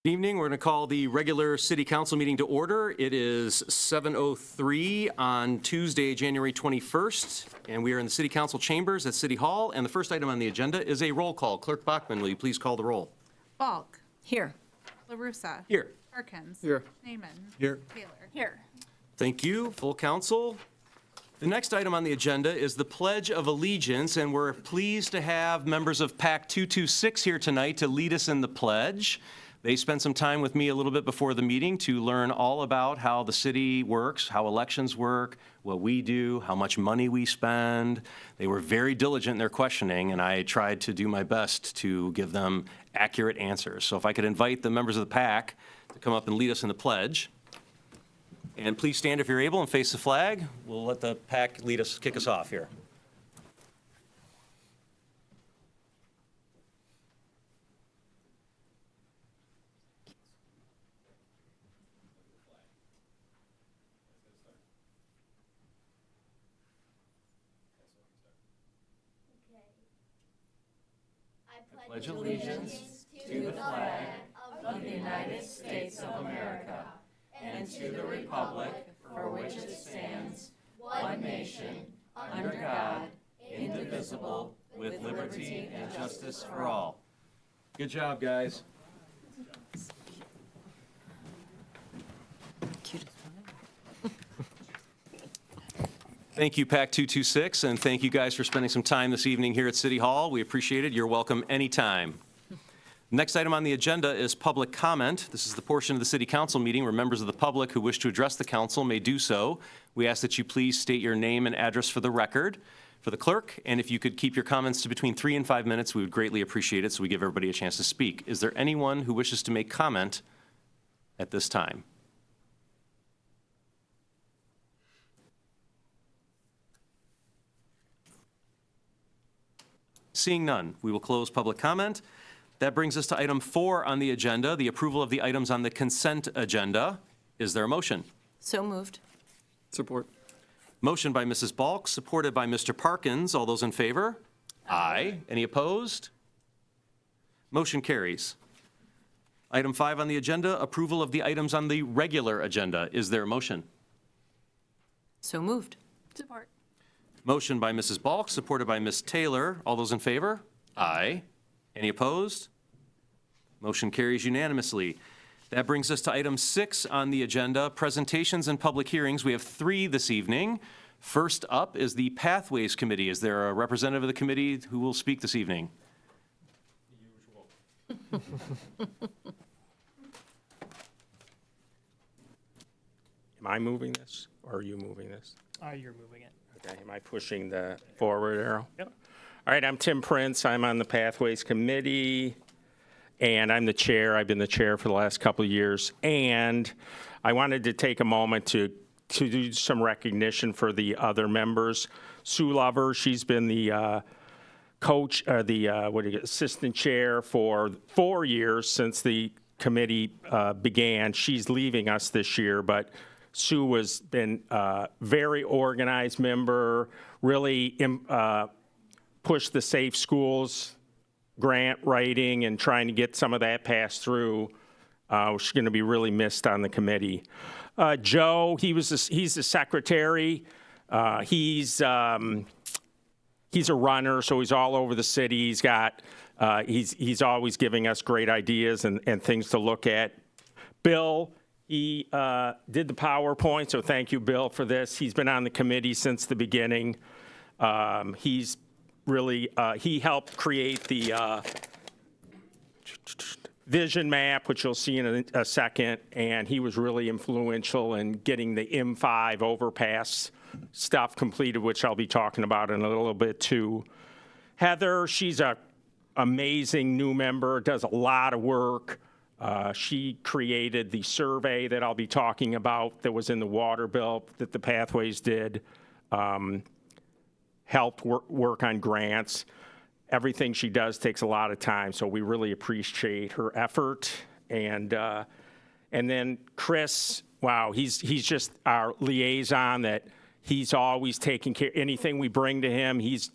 Evening. We're going to call the regular city council meeting to order. It is 7:03 on Tuesday, January 21st, and we are in the city council chambers at City Hall. And the first item on the agenda is a roll call. Clerk Bachman, will you please call the roll? Balk. Here. LaRussa. Here. Perkins. Here. Naaman. Here. Taylor. Here. Thank you, full council. The next item on the agenda is the Pledge of Allegiance, and we're pleased to have members of PAC 226 here tonight to lead us in the pledge. They spent some time with me a little bit before the meeting to learn all about how the city works, how elections work, what we do, how much money we spend. They were very diligent in their questioning, and I tried to do my best to give them accurate answers. So if I could invite the members of the PAC to come up and lead us in the pledge. And please stand if you're able and face the flag. We'll let the PAC lead us, kick us off here. I pledge allegiance to the flag of the United States of America and to the republic for which it stands, one nation, under God, indivisible, with liberty and justice for all. Good job, guys. Thank you, PAC 226, and thank you guys for spending some time this evening here at City Hall. We appreciate it. You're welcome anytime. Next item on the agenda is public comment. This is the portion of the city council meeting where members of the public who wish to address the council may do so. We ask that you please state your name and address for the record for the clerk, and if you could keep your comments to between 3 and 5 minutes, we would greatly appreciate it so we give everybody a chance to speak. Is there anyone who wishes to make comment at this time? Seeing none, we will close public comment. That brings us to item 4 on the agenda, the approval of the items on the consent agenda. Is there a motion? So moved. Support. Motion by Mrs. Balk, supported by Mr. Parkins. All those in favor? Aye. Any opposed? Motion carries. Item 5 on the agenda, approval of the items on the regular agenda. Is there a motion? So moved. Support. Motion by Mrs. Balk, supported by Ms. Taylor. All those in favor? Aye. Any opposed? Motion carries unanimously. That brings us to item 6 on the agenda, presentations and public hearings. We have 3 this evening. First up is the Pathways Committee. Is there a representative of the committee who will speak this evening? Am I moving this, or are you moving this? You're moving it. Okay, am I pushing the forward arrow? Yep. All right, I'm Tim Prince. I'm on the Pathways Committee, and I'm the chair. I've been the chair for the last couple of years. And I wanted to take a moment to do some recognition for the other members. Sue Lover, she's been the assistant chair for 4 years since the committee began. She's leaving us this year, but Sue has been a very organized member, really pushed the Safe Schools grant writing and trying to get some of that passed through. She's going to be really missed on the committee. Joe, he's the secretary. He's a runner, so he's all over the city. He's always giving us great ideas and things to look at. Bill, he did the PowerPoint, so thank you, Bill, for this. He's been on the committee since the beginning. He's really, he helped create the vision map, which you'll see in a second, and he was really influential in getting the M5 overpass stuff completed, which I'll be talking about in a little bit too. Heather, she's an amazing new member, does a lot of work. She created the survey that I'll be talking about that was in the water bill that the Pathways did, helped work on grants. Everything she does takes a lot of time, so we really appreciate her effort. And then Chris, wow, he's just our liaison that he's always taking care. Anything we bring to him, he's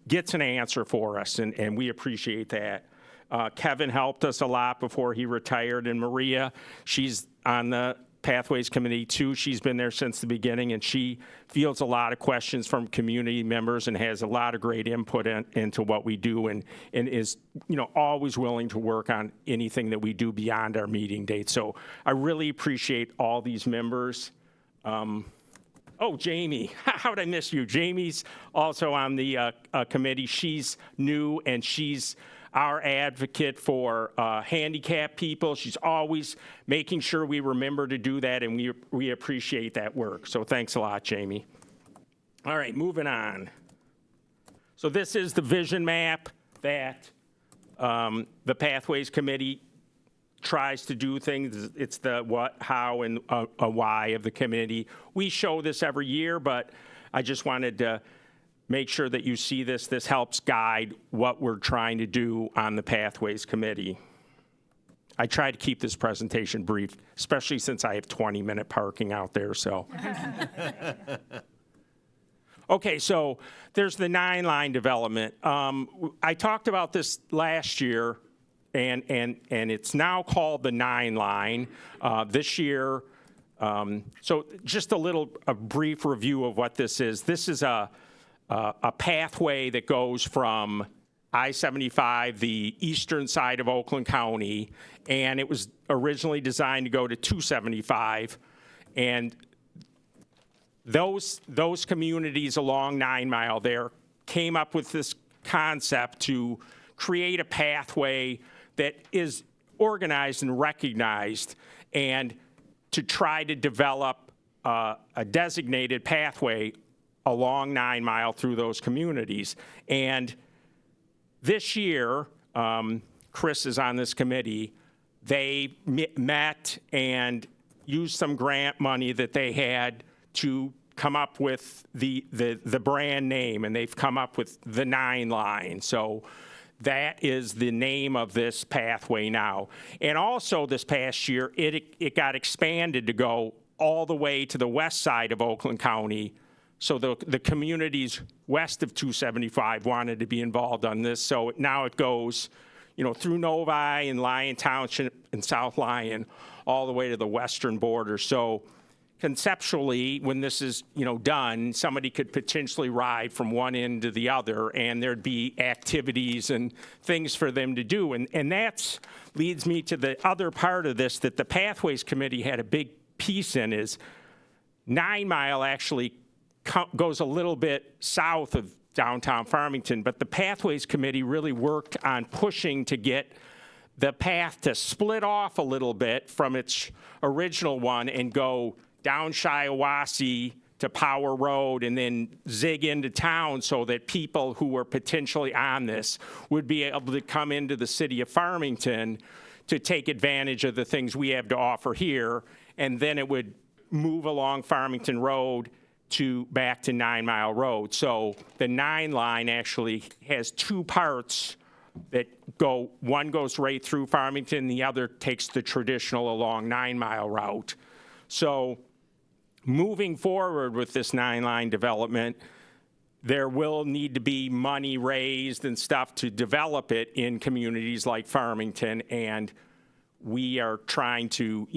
gets an answer for us, and we appreciate that. Kevin helped us a lot before he retired, and Maria, she's on the Pathways Committee too. She's been there since the beginning, and she fields a lot of questions from community members and has a lot of great input into what we do, and is, always willing to work on anything that we do beyond our meeting date. So I really appreciate all these members. Oh, Jamie, how did I miss you? Jamie's also on the committee. She's new, and she's our advocate for handicapped people. She's always making sure we remember to do that, and we appreciate that work. So thanks a lot, Jamie. All right, moving on. So this is the vision map that the Pathways Committee tries to do things. It's the what, how, and a why of the committee. We show this every year, but I just wanted to make sure that you see this. This helps guide what we're trying to do on the Pathways Committee. I try to keep this presentation brief, especially since I have 20-minute parking out there, so. Okay, so there's the 9-line development. I talked about this last year, and it's now called the 9-line. This year, so just a brief review of what this is. This is a pathway that goes from I-75, the eastern side of Oakland County, and it was originally designed to go to 275. And those communities along 9 Mile there came up with this concept to create a pathway that is organized and recognized, and to try to develop a designated pathway along 9 Mile through those communities. And this year, Chris is on this committee, they met and used some grant money that they had to come up with the brand name, and they've come up with the 9-line. So that is the name of this pathway now. And also this past year, it got expanded to go all the way to the west side of Oakland County. So the communities west of 275 wanted to be involved on this. So now it goes, through Novi and Lyon Township and South Lyon, all the way to the western border. So conceptually, when this is, done, somebody could potentially ride from one end to the other, and there'd be activities and things for them to do. And that leads me to the other part of this that the Pathways Committee had a big piece in, is 9 Mile actually goes a little bit south of downtown Farmington, but the Pathways Committee really worked on pushing to get the path to split off a little bit from its original one and go down Shiawassee to Power Road and then zig into town, so that people who were potentially on this would be able to come into the city of Farmington to take advantage of the things we have to offer here, and then it would move along Farmington Road back to 9 Mile Road. So the 9-line actually has two parts that go, one goes right through Farmington, the other takes the traditional along 9 Mile route. So moving forward with this 9-line development, there will need to be money raised and stuff to develop it in communities like Farmington, and we are trying to,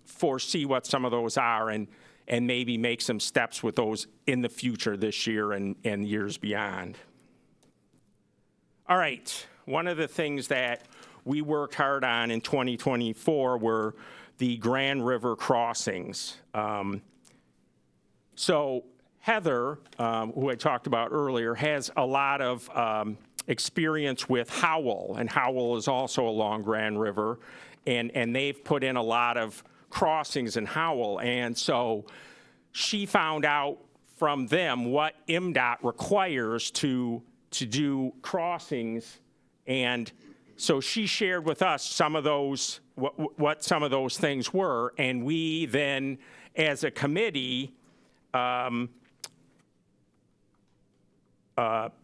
foresee what some of those are and maybe make some steps with those in the future this year and years beyond. All right, one of the things that we worked hard on in 2024 were the Grand River crossings. So Heather, who I talked about earlier, has a lot of experience with Howell, and Howell is also along Grand River, and they've put in a lot of crossings in Howell. And so she found out from them what MDOT requires to do crossings. And so she shared with us some of those, what some of those things were. And we then, as a committee,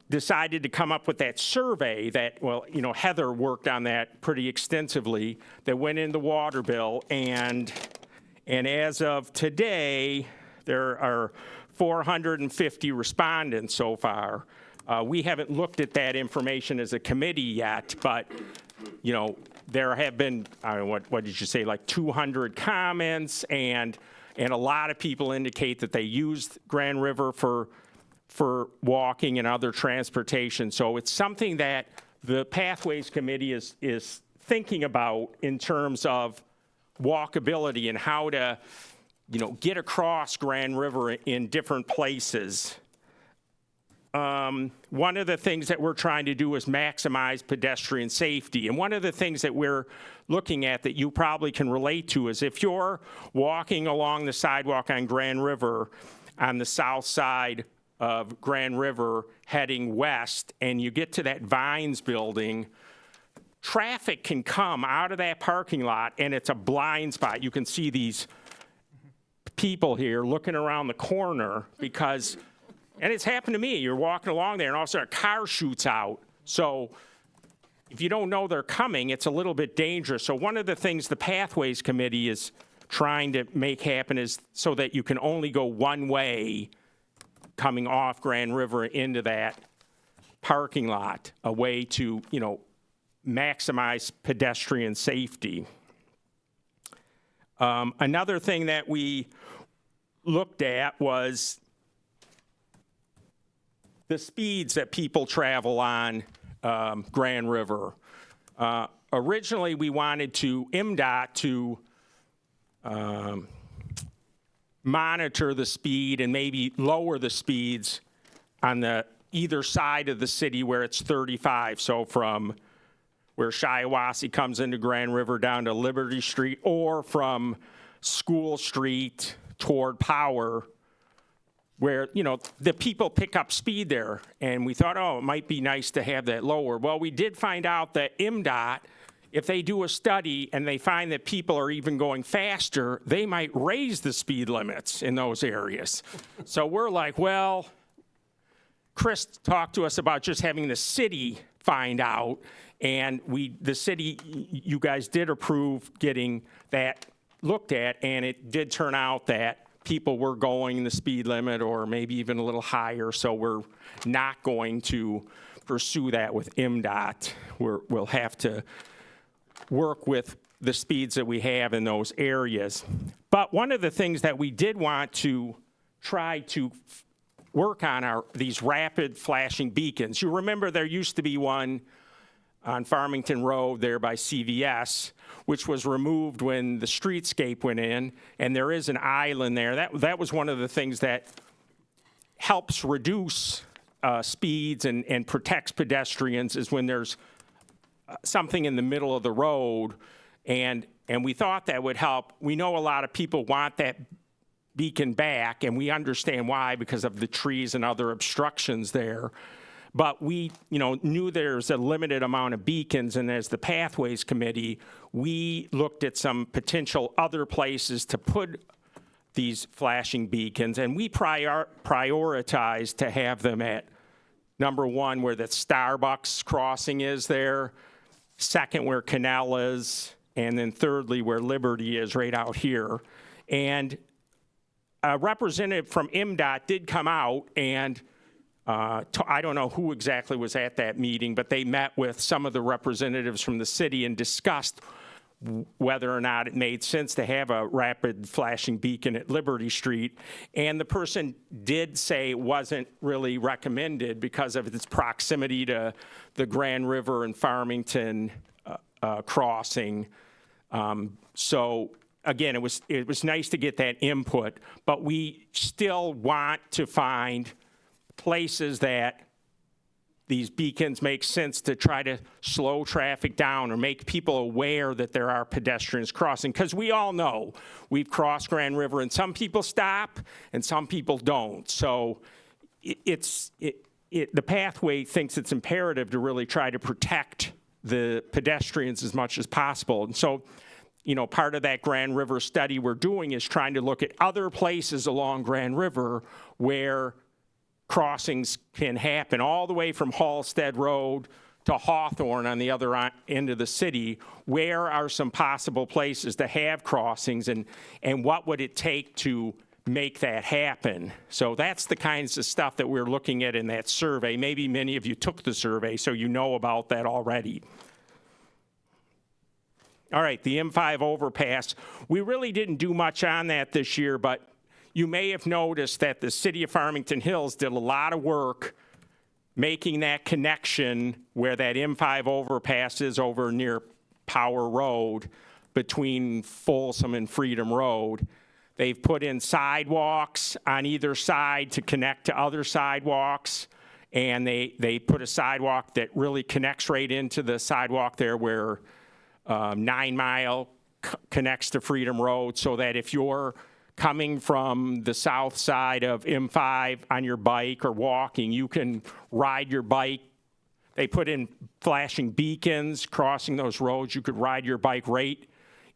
decided to come up with that survey that, Heather worked on that pretty extensively, that went in the water bill. And as of today, there are 450 respondents so far. We haven't looked at that information as a committee yet, but, you know, there have been, I don't know, what did you say, like 200 comments, and a lot of people indicate that they used Grand River for walking and other transportation. So it's something that the Pathways Committee is thinking about in terms of walkability and how to, you know, get across Grand River in different places. One of the things that we're trying to do is maximize pedestrian safety. And one of the things that we're looking at that you probably can relate to is if you're walking along the sidewalk on Grand River on the south side of Grand River heading west, and you get to that Vines building, traffic can come out of that parking lot, and it's a blind spot. You can see these people here looking around the corner because, and it's happened to me, you're walking along there, and all of a sudden a car shoots out. So if you don't know they're coming, it's a little bit dangerous. So one of the things the Pathways Committee is trying to make happen is so that you can only go one way coming off Grand River into that parking lot, a way to, you know, maximize pedestrian safety. Another thing that we looked at was the speeds that people travel on Grand River. Originally, we wanted MDOT to monitor the speed and maybe lower the speeds on the either side of the city where it's 35. So from where Shiawassee comes into Grand River down to Liberty Street, or from School Street toward Power, where, you know, the people pick up speed there. And we thought, oh, it might be nice to have that lower. Well, we did find out that MDOT, if they do a study and they find that people are even going faster, they might raise the speed limits in those areas. So we're like, well, Chris talked to us about just having the city find out, and the city, you guys did approve getting that looked at, and it did turn out that people were going the speed limit or maybe even a little higher, so we're not going to pursue that with MDOT. We'll have to work with the speeds that we have in those areas. But one of the things that we did want to try to work on are these rapid flashing beacons. You remember there used to be one on Farmington Road there by CVS, which was removed when the streetscape went in, and there is an island there. That was one of the things that helps reduce speeds and protects pedestrians, is when there's something in the middle of the road, and we thought that would help. We know a lot of people want that beacon back, and we understand why, because of the trees and other obstructions there. But we, you know, knew there's a limited amount of beacons, and as the Pathways Committee, we looked at some potential other places to put these flashing beacons, and we prioritized to have them at number one, where the Starbucks crossing is there, second, where Canal is, and then thirdly, where Liberty is right out here. And a representative from MDOT did come out, and I don't know who exactly was at that meeting, but they met with some of the representatives from the city and discussed whether or not it made sense to have a rapid flashing beacon at Liberty Street. And the person did say it wasn't really recommended because of its proximity to the Grand River and Farmington crossing. So again, it was nice to get that input, but we still want to find places that these beacons make sense to try to slow traffic down or make people aware that there are pedestrians crossing. Because we all know we've crossed Grand River and some people stop and some people don't. So the pathway thinks it's imperative to really try to protect the pedestrians as much as possible. And so, you know, part of that Grand River study we're doing is trying to look at other places along Grand River where crossings can happen, all the way from Halstead Road to Hawthorne on the other end of the city. Where are some possible places to have crossings, and what would it take to make that happen. So that's the kinds of stuff that we're looking at in that survey. Maybe many of you took the survey, so you know about that already. All right, the M5 overpass. We really didn't do much on that this year, but you may have noticed that the city of Farmington Hills did a lot of work making that connection where that M5 overpass is over near Power Road between Folsom and Freedom Road. They've put in sidewalks on either side to connect to other sidewalks, and they put a sidewalk that really connects right into the sidewalk there where 9 Mile connects to Freedom Road, so that if you're coming from the south side of M5 on your bike or walking, you can ride your bike. They put in flashing beacons crossing those roads. You could ride your bike right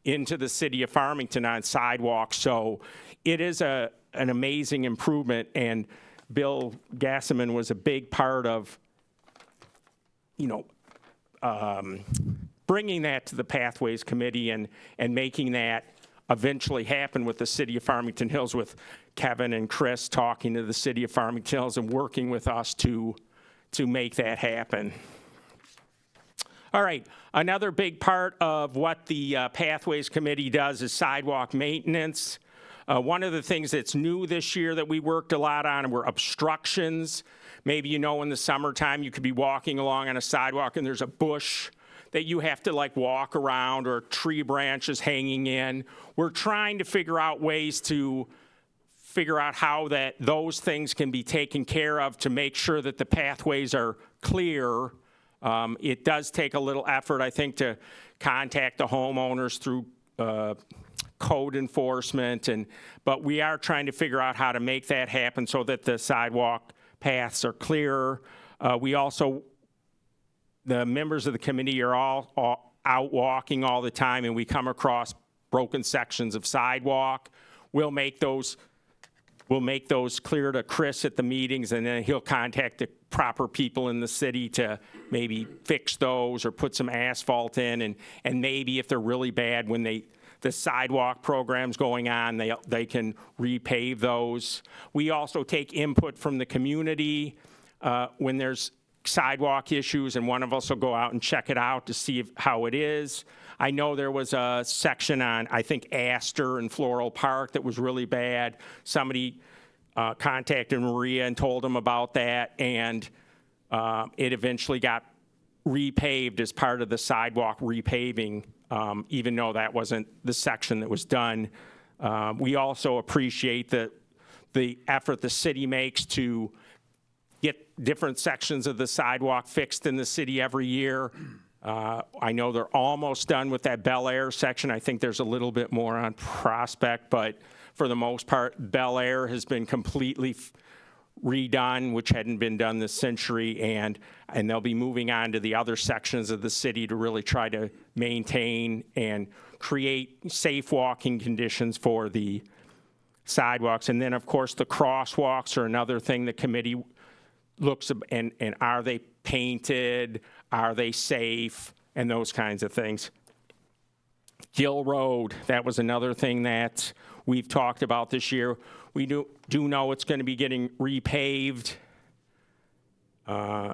into the city of Farmington on sidewalks. So it is an amazing improvement, and Bill Gassaman was a big part of, bringing that to the Pathways Committee and making that eventually happen with the city of Farmington Hills, with Kevin and Chris talking to the city of Farmington Hills and working with us to make that happen. All right, another big part of what the Pathways Committee does is sidewalk maintenance. One of the things that's new this year that we worked a lot on were obstructions. Maybe in the summertime you could be walking along on a sidewalk and there's a bush that you have to walk around, or tree branches hanging in. We're trying to figure out ways to figure out how those things can be taken care of to make sure that the pathways are clear. It does take a little effort, I think, to contact the homeowners through code enforcement, but we are trying to figure out how to make that happen so that the sidewalk paths are clearer. The members of the committee are all out walking all the time, and we come across broken sections of sidewalk. We'll make those clear to Chris at the meetings, and then he'll contact the proper people in the city to maybe fix those or put some asphalt in, and maybe if they're really bad, when the sidewalk program's going on, they can repave those. We also take input from the community when there's sidewalk issues, and one of us will go out and check it out to see how it is. I know there was a section on, I think, Astor and Floral Park that was really bad. Somebody contacted Maria and told them about that, and it eventually got repaved as part of the sidewalk repaving, even though that wasn't the section that was done. We also appreciate the effort the city makes to get different sections of the sidewalk fixed in the city every year. I know they're almost done with that Bel Air section. I think there's a little bit more on Prospect, but for the most part, Bel Air has been completely redone, which hadn't been done this century, and they'll be moving on to the other sections of the city to really try to maintain and create safe walking conditions for the sidewalks. And then, of course, the crosswalks are another thing the committee looks at, and are they painted? Are they safe? And those kinds of things. Gill Road, that was another thing that we've talked about this year. We do know it's going to be getting repaved.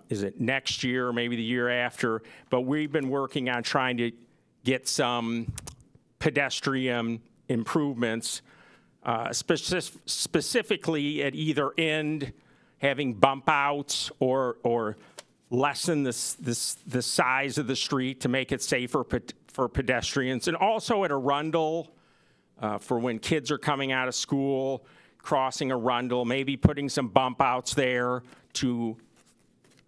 Is it next year or maybe the year after? But we've been working on trying to get some pedestrian improvements, specifically at either end, having bump outs or lessen the size of the street to make it safer for pedestrians. And also at Arundel, for when kids are coming out of school, crossing Arundel, maybe putting some bump outs there to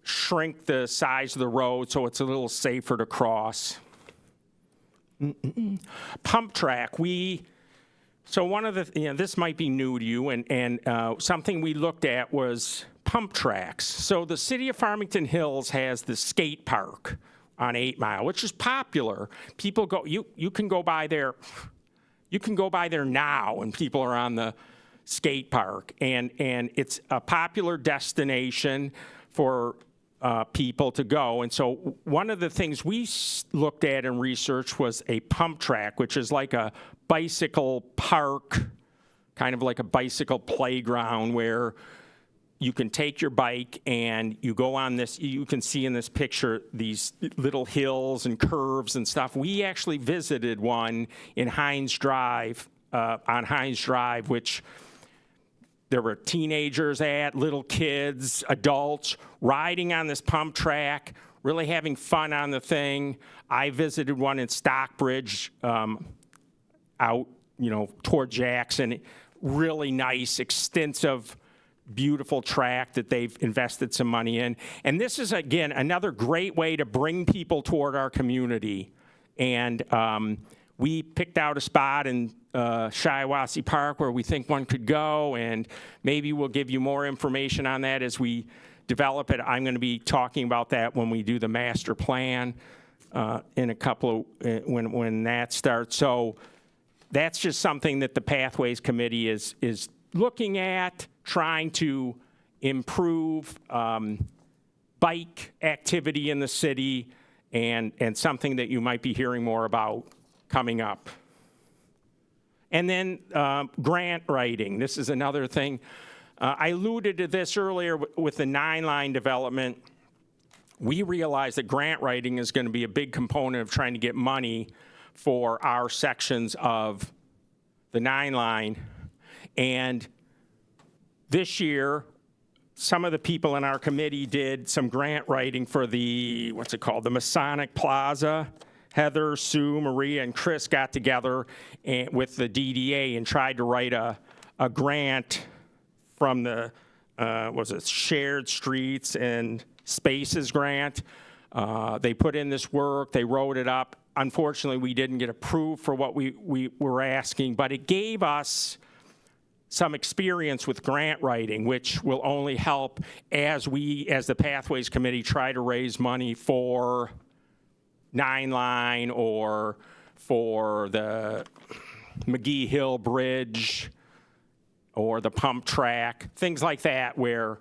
shrink the size of the road so it's a little safer to cross. Pump track, so one of the, this might be new to you, and something we looked at was pump tracks. So the city of Farmington Hills has the skate park on 8 Mile, which is popular. People go, you can go by there, now, and people are on the skate park, and it's a popular destination for people to go. And so one of the things we looked at and researched was a pump track, which is like a bicycle park kind of like a bicycle playground where you can take your bike and you go on this, you can see in this picture these little hills and curves and stuff. We actually visited one in Hines Drive, on Hines Drive, which there were teenagers at, little kids, adults, riding on this pump track, really having fun on the thing. I visited one in Stockbridge, out, toward Jackson. Really nice, extensive, beautiful track that they've invested some money in. And this is, again, another great way to bring people toward our community. And we picked out a spot in Shiawassee Park where we think one could go, and maybe we'll give you more information on that as we develop it. I'm going to be talking about that when we do the master plan in a couple of, when that starts. So that's just something that the Pathways Committee is looking at, trying to improve bike activity in the city, and something that you might be hearing more about coming up. And then grant writing. This is another thing. I alluded to this earlier with the 9-line development. We realized that grant writing is going to be a big component of trying to get money for our sections of the 9-line. And this year, some of the people in our committee did some grant writing for the, what's it called, the Masonic Plaza. Heather, Sue, Maria, and Chris got together with the DDA and tried to write a grant from the, Shared Streets and Spaces grant. They put in this work, they wrote it up. Unfortunately, we didn't get approved for what we were asking, but it gave us some experience with grant writing, which will only help as we, as the Pathways Committee, try to raise money for 9-line or for the McGee Hill Bridge or the pump track, things like that, where,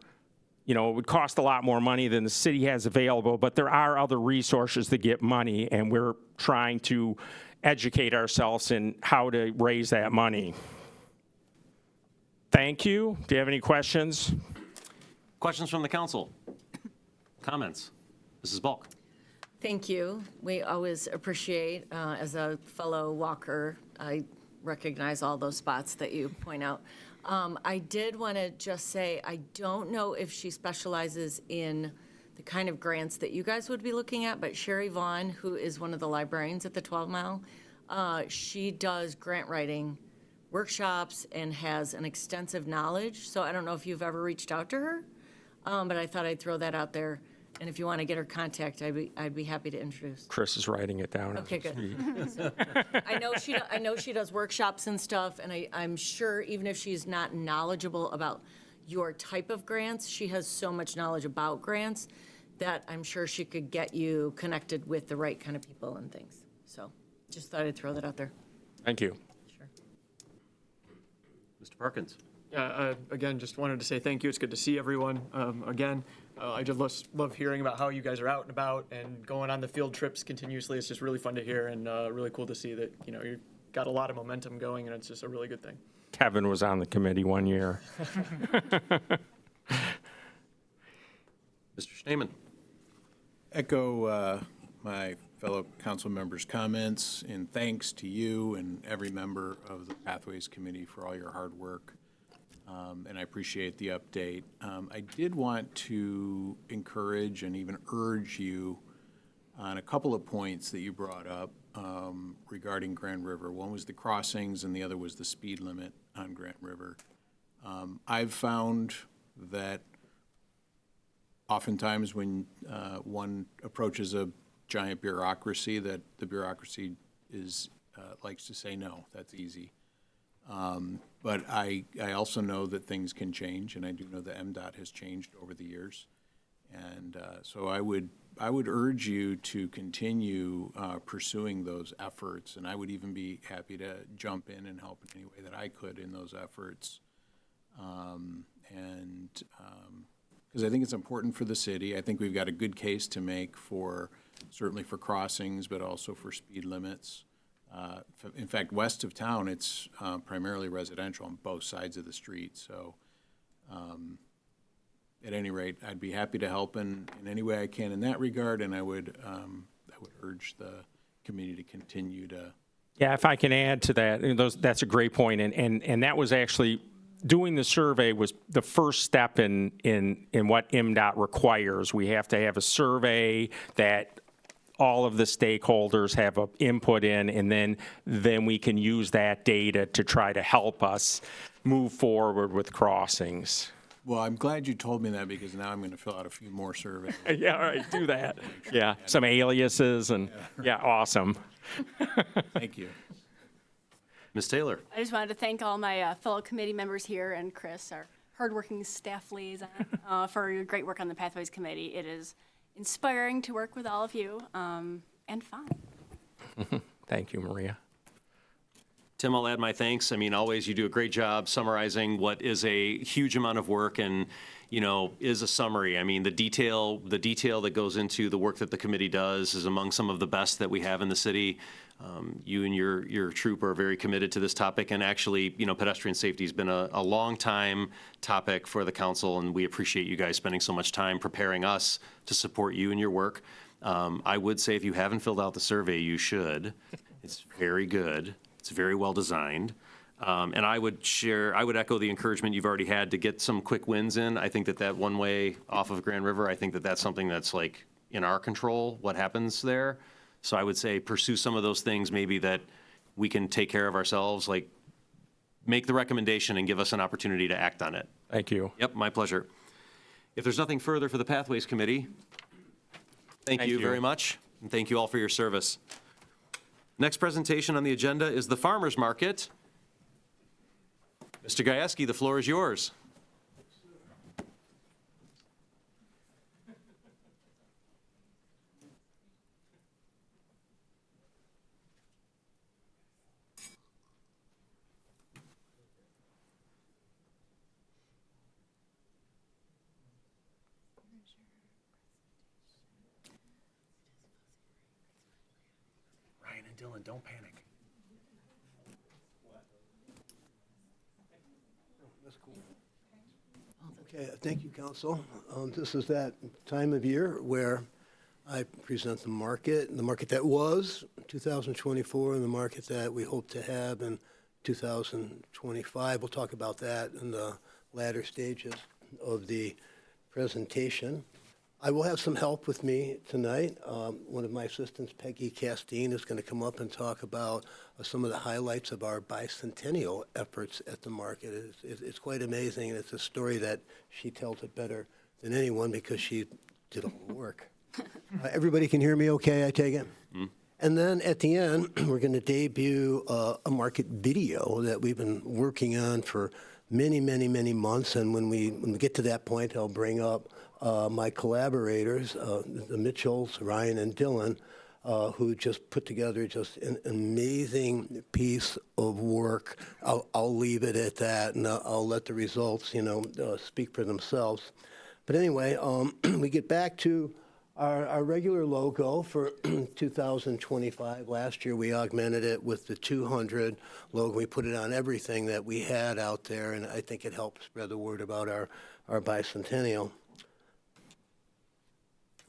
it would cost a lot more money than the city has available, but there are other resources that get money, and we're trying to educate ourselves in how to raise that money. Thank you. Do you have any questions? Questions from the council? Comments? Mrs. Bulk? Thank you. We always appreciate, as a fellow walker, I recognize all those spots that you point out. I did want to just say, I don't know if she specializes in the kind of grants that you guys would be looking at, but Sherry Vaughn, who is one of the librarians at the 12 Mile, she does grant writing workshops and has an extensive knowledge. So I don't know if you've ever reached out to her, but I thought I'd throw that out there. And if you want to get her contact, I'd be happy to introduce. Chris is writing it down. Okay, good. So, I know she does workshops and stuff, and I'm sure even if she's not knowledgeable about your type of grants, she has so much knowledge about grants that I'm sure she could get you connected with the right kind of people and things. So just thought I'd throw that out there. Thank you. Sure. Mr. Perkins? Yeah, again, just wanted to say thank you. It's good to see everyone again. I just love hearing about how you guys are out and about and going on the field trips continuously. It's just really fun to hear and really cool to see that, you've got a lot of momentum going, and it's just a really good thing. Kevin was on the committee one year. Mr. Schneeman? Echo my fellow council members' comments, and thanks to you and every member of the Pathways Committee for all your hard work. And I appreciate the update. I did want to encourage and even urge you on a couple of points that you brought up regarding Grand River. One was the crossings, and the other was the speed limit on Grand River. I've found that oftentimes when one approaches a giant bureaucracy, that the bureaucracy likes to say, no, that's easy. But I also know that things can change, and I do know that MDOT has changed over the years. And so I would urge you to continue pursuing those efforts, and I would even be happy to jump in and help in any way that I could in those efforts. Because I think it's important for the city. I think we've got a good case to make for, certainly for crossings, but also for speed limits. In fact, west of town, it's primarily residential on both sides of the street. So at any rate, I'd be happy to help in any way I can in that regard, and I would urge the committee to continue to. Yeah, if I can add to that, that's a great point, and that was actually, doing the survey was the first step in what MDOT requires. We have to have a survey that all of the stakeholders have a input in, and then we can use that data to try to help us move forward with crossings. Well, I'm glad you told me that, because now I'm going to fill out a few more surveys. Yeah, all right, do that. Yeah, some aliases and, yeah, awesome. Thank you. Ms. Taylor? I just wanted to thank all my fellow committee members here and Chris, our hardworking staff liaison, for your great work on the Pathways Committee. It is inspiring to work with all of you, and fun. Thank you, Maria. Tim, I'll add my thanks. I mean, always, you do a great job summarizing what is a huge amount of work and, is a summary. I mean, the detail that goes into the work that the committee does is among some of the best that we have in the city. You and your troop are very committed to this topic, and actually, pedestrian safety has been a long time topic for the council, and we appreciate you guys spending so much time preparing us to support you in your work. I would say if you haven't filled out the survey, you should. It's very good. It's very well designed. And I would echo the encouragement you've already had to get some quick wins in. I think that one way off of Grand River, I think that that's something that's like in our control, what happens there. So I would say pursue some of those things maybe that we can take care of ourselves, like make the recommendation and give us an opportunity to act on it. Thank you. Yep, my pleasure. If there's nothing further for the Pathways Committee, thank you very much, and thank you all for your service. Next presentation on the agenda is the Farmers Market. Mr. Gajewski, the floor is yours. Ryan and Dylan, don't panic. Okay, thank you, Council. This is that time of year where I present the market that was 2024 and the market that we hope to have in 2025. We'll talk about that in the latter stages of the presentation. I will have some help with me tonight. One of my assistants, Peggy Castine, is going to come up and talk about some of the highlights of our bicentennial efforts at the market. It's quite amazing, and it's a story that she tells it better than anyone because she did all the work. Everybody can hear me okay, I take it? And then at the end, we're going to debut a market video that we've been working on for many, many, many months. And when we get to that point, I'll bring up my collaborators, the Mitchells, Ryan and Dylan, who just put together just an amazing piece of work. I'll leave it at that, and I'll let the results, speak for themselves. But anyway, we get back to our regular logo for 2025. Last year, we augmented it with the 200 logo. We put it on everything that we had out there, and I think it helped spread the word about our bicentennial.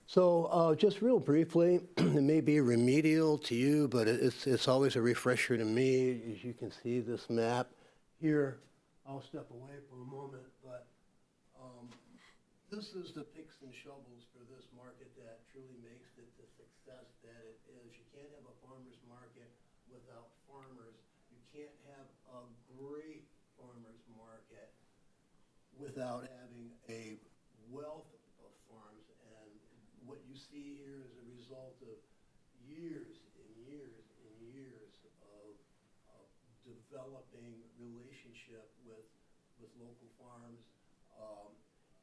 So just real briefly, it may be remedial to you, but it's always a refresher to me. As you can see this map here, I'll step away for a moment, but this is the picks and shovels for this market that truly makes it the success that it is. You can't have a farmer's market without farmers. You can't have a great farmer's market without having a wealth of farms. And what you see here is a result of years and years and years of developing relationship with local farms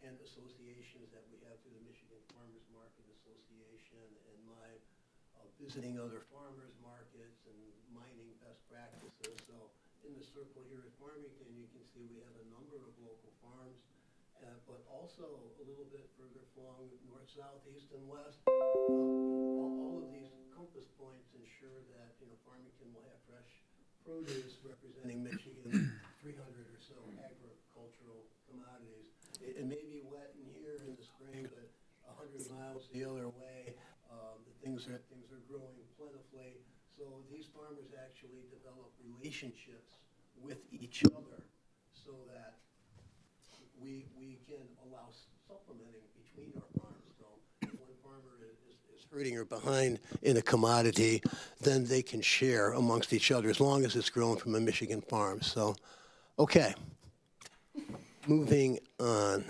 and associations that we have through the Michigan Farmers Market Association, and my visiting other farmers markets and mining best practices. So in the circle here at Farmington, you can see we have a number of local farms, but also a little bit further along north, south, east, and west. All of these compass points ensure that Farmington will have produce representing Michigan, 300 or so agricultural commodities. It may be wet in here in the spring, but 100 miles the other way, the things are growing plentifully. So these farmers actually develop relationships with each other so that we can allow supplementing between our farms. So if one farmer is hurting or behind in a commodity, then they can share amongst each other as long as it's grown from a Michigan farm. So, okay, moving on.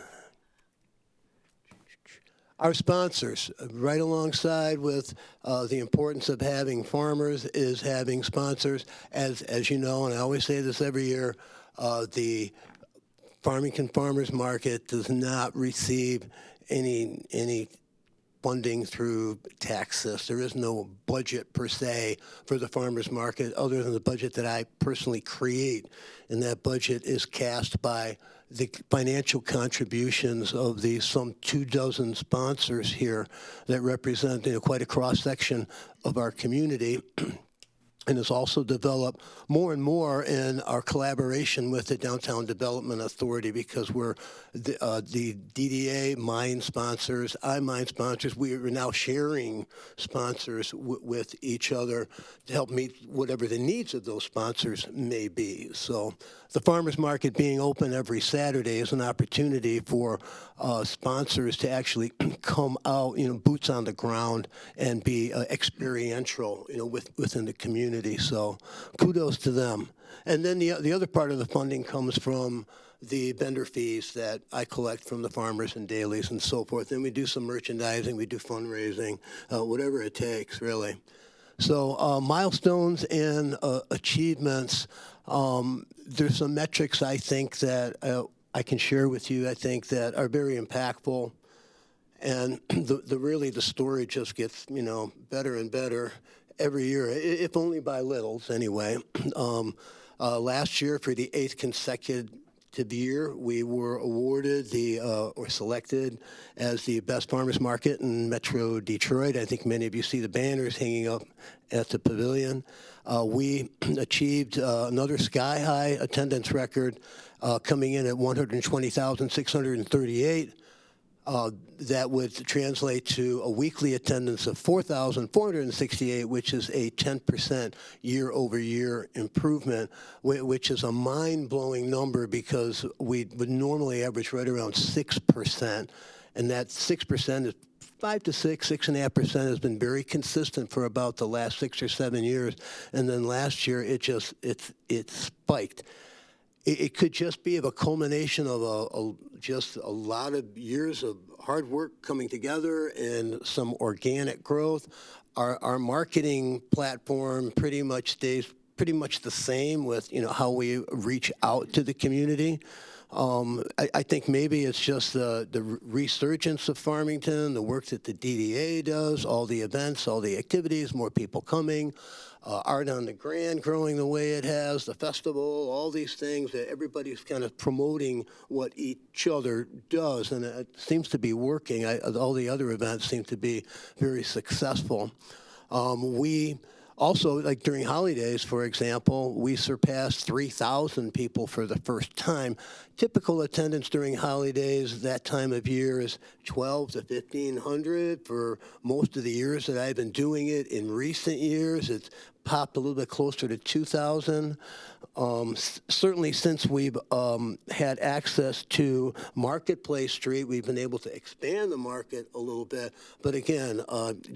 Our sponsors, right alongside with the importance of having farmers is having sponsors. As you know, and I always say this every year, the Farmington Farmers Market does not receive any funding through taxes. There is no budget per se for the farmers market other than the budget that I personally create, and that budget is cast by the financial contributions of the some 24 sponsors here that represent quite a cross-section of our community. And has also developed more and more in our collaboration with the Downtown Development Authority because we're the DDA mine sponsors, I-Mine sponsors. We are now sharing sponsors with each other to help meet whatever the needs of those sponsors may be. So the farmers market being open every Saturday is an opportunity for sponsors to actually come out, boots on the ground and be experiential, within the community. So kudos to them. And then the other part of the funding comes from the vendor fees that I collect from the farmers and dailies and so forth. And we do some merchandising, we do fundraising, whatever it takes, really. So milestones and achievements. There's some metrics I think that I can share with you. I think that are very impactful, and the story just gets better and better every year, if only by littles anyway. Last year, for the 8th consecutive year, we were awarded or selected as the best farmers market in Metro Detroit. I think many of you see the banners hanging up at the pavilion. We achieved another sky-high attendance record, coming in at 120,638. That would translate to a weekly attendance of 4,468, which is a 10% year-over-year improvement, which is a mind-blowing number because we would normally average right around 6%, and that 6% is 5 to 6, 6.5% has been very consistent for about the last 6 or 7 years, and then last year it spiked. It could just be a culmination of just a lot of years of hard work coming together and some organic growth. Our marketing platform pretty much stays pretty much the same with how we reach out to the community. I think maybe it's just the resurgence of Farmington, the work that the DDA does, all the events, all the activities, more people coming. Art on the Grand growing the way it has, the festival, all these things that everybody's kind of promoting what each other does, and it seems to be working. All the other events seem to be very successful. We also, like during holidays, for example, we surpassed 3,000 people for the first time. Typical attendance during holidays that time of year is 1,200 to 1,500. For most of the years that I've been doing it, in recent years, it's popped a little bit closer to 2,000. Certainly since we've had access to Marketplace Street, we've been able to expand the market a little bit. But again,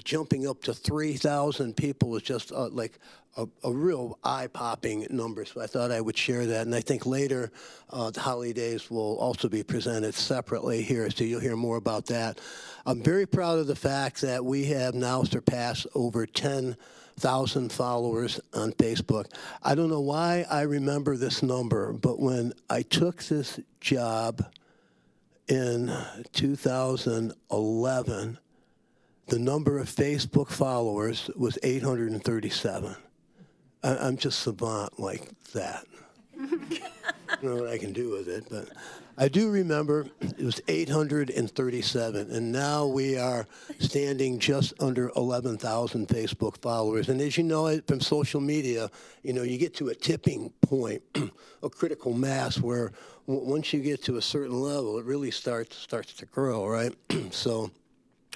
jumping up to 3,000 people is just like a real eye-popping number. So I thought I would share that. And I think later the holidays will also be presented separately here, so you'll hear more about that. I'm very proud of the fact that we have now surpassed over 10,000 followers on Facebook. I don't know why I remember this number, but when I took this job in 2011, the number of Facebook followers was 837. I'm just savant like that. don't know what I can do with it, but I do remember it was 837, and now we are standing just under 11,000 Facebook followers. And as you know it from social media, you get to a tipping point, a critical mass where once you get to a certain level, it really starts to grow, right? So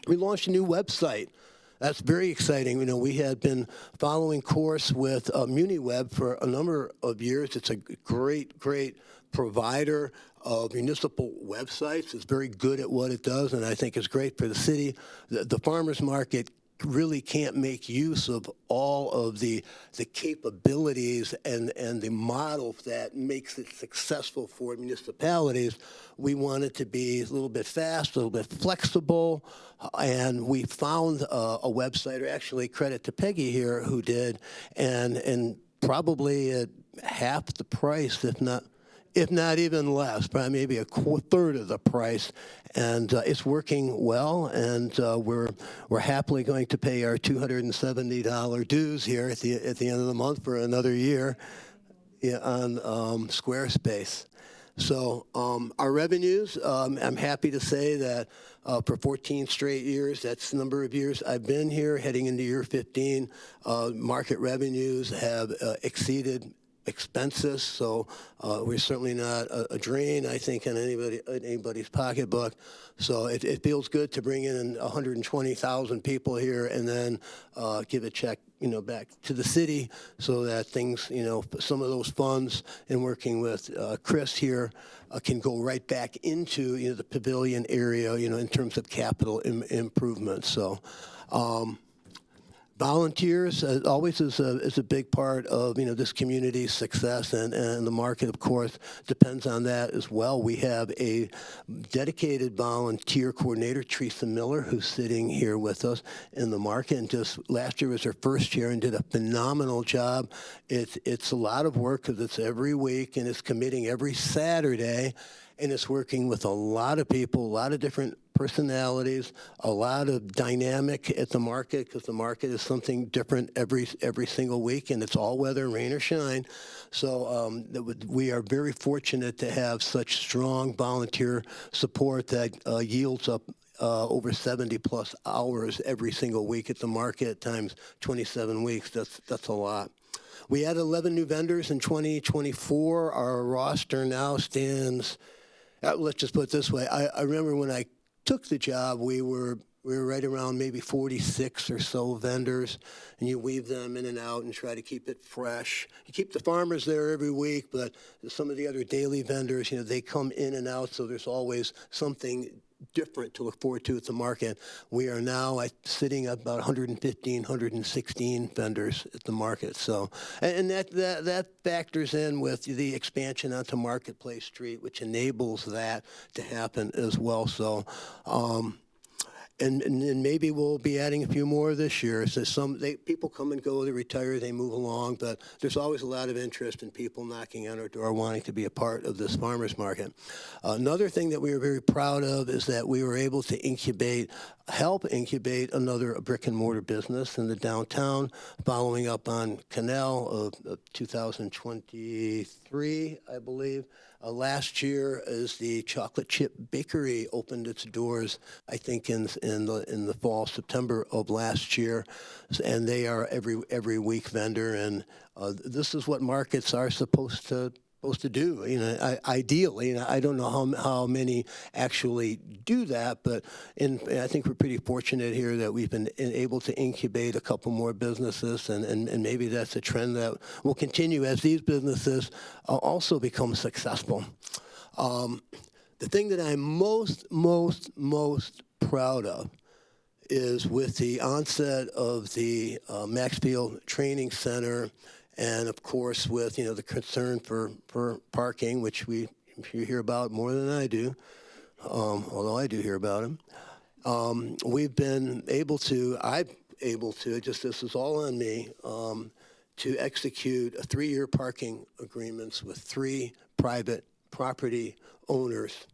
we launched a new website. That's very exciting. We had been following course with MuniWeb for a number of years. It's a great provider of municipal websites. It's very good at what it does, and I think it's great for the city. The farmers market really can't make use of all of the capabilities and the model that makes it successful for municipalities. We want it to be a little bit fast, a little bit flexible, and we found a website, or actually credit to Peggy here who did, and probably at half the price, if not even less, probably maybe a third of the price, and it's working well. And we're happily going to pay our $270 dues here at the end of the month for another year on Squarespace. So our revenues, I'm happy to say that for 14 straight years, that's the number of years I've been here, heading into year 15, market revenues have exceeded expenses, so we're certainly not a drain, I think, on anybody's pocketbook. So it feels good to bring in 120,000 people here and then give a check, back to the city, so that things, some of those funds, in working with Chris here, can go right back into the pavilion area, in terms of capital improvements. So. Volunteers always is a big part of this community's success, and the market, of course, depends on that as well. We have a dedicated volunteer coordinator, Teresa Miller, who's sitting here with us in the market, and just last year was her first year and did a phenomenal job. It's a lot of work because it's every week, and it's committing every Saturday, and it's working with a lot of people, a lot of different personalities, a lot of dynamic at the market, because the market is something different every single week, and it's all weather, rain or shine. So we are very fortunate to have such strong volunteer support that yields up over 70+ hours every single week at the market, times 27 weeks. That's a lot. We added 11 new vendors in 2024. Our roster now stands, let's just put it this way. I remember when I took the job, we were right around maybe 46 or so vendors, and you weave them in and out and try to keep it fresh. You keep the farmers there every week, but some of the other daily vendors, they come in and out, so there's always something different to look forward to at the market. We are now sitting at about 115, 116 vendors at the market. So, and that factors in with the expansion onto Marketplace Street, which enables that to happen as well. So, and maybe we'll be adding a few more this year. So people come and go, they retire, they move along, but there's always a lot of interest in people knocking on our door wanting to be a part of this farmers market. Another thing that we are very proud of is that we were able to help incubate another brick and mortar business in the downtown, following up on Canal of 2023, I believe. Last year, as the Chocolate Chip Bakery opened its doors, I think in the fall, September of last year, and they are every week vendor, and this is what markets are supposed to do. Ideally, I don't know how many actually do that, but I think we're pretty fortunate here that we've been able to incubate a couple more businesses, and maybe that's a trend that will continue as these businesses also become successful. The thing that I'm most proud of is with the onset of the Maxfield Training Center. And of course, with the concern for parking, which you hear about more than I do, although I do hear about them, we've been able to. Just this is all on me, to execute a 3-year parking agreements with 3 private property owners.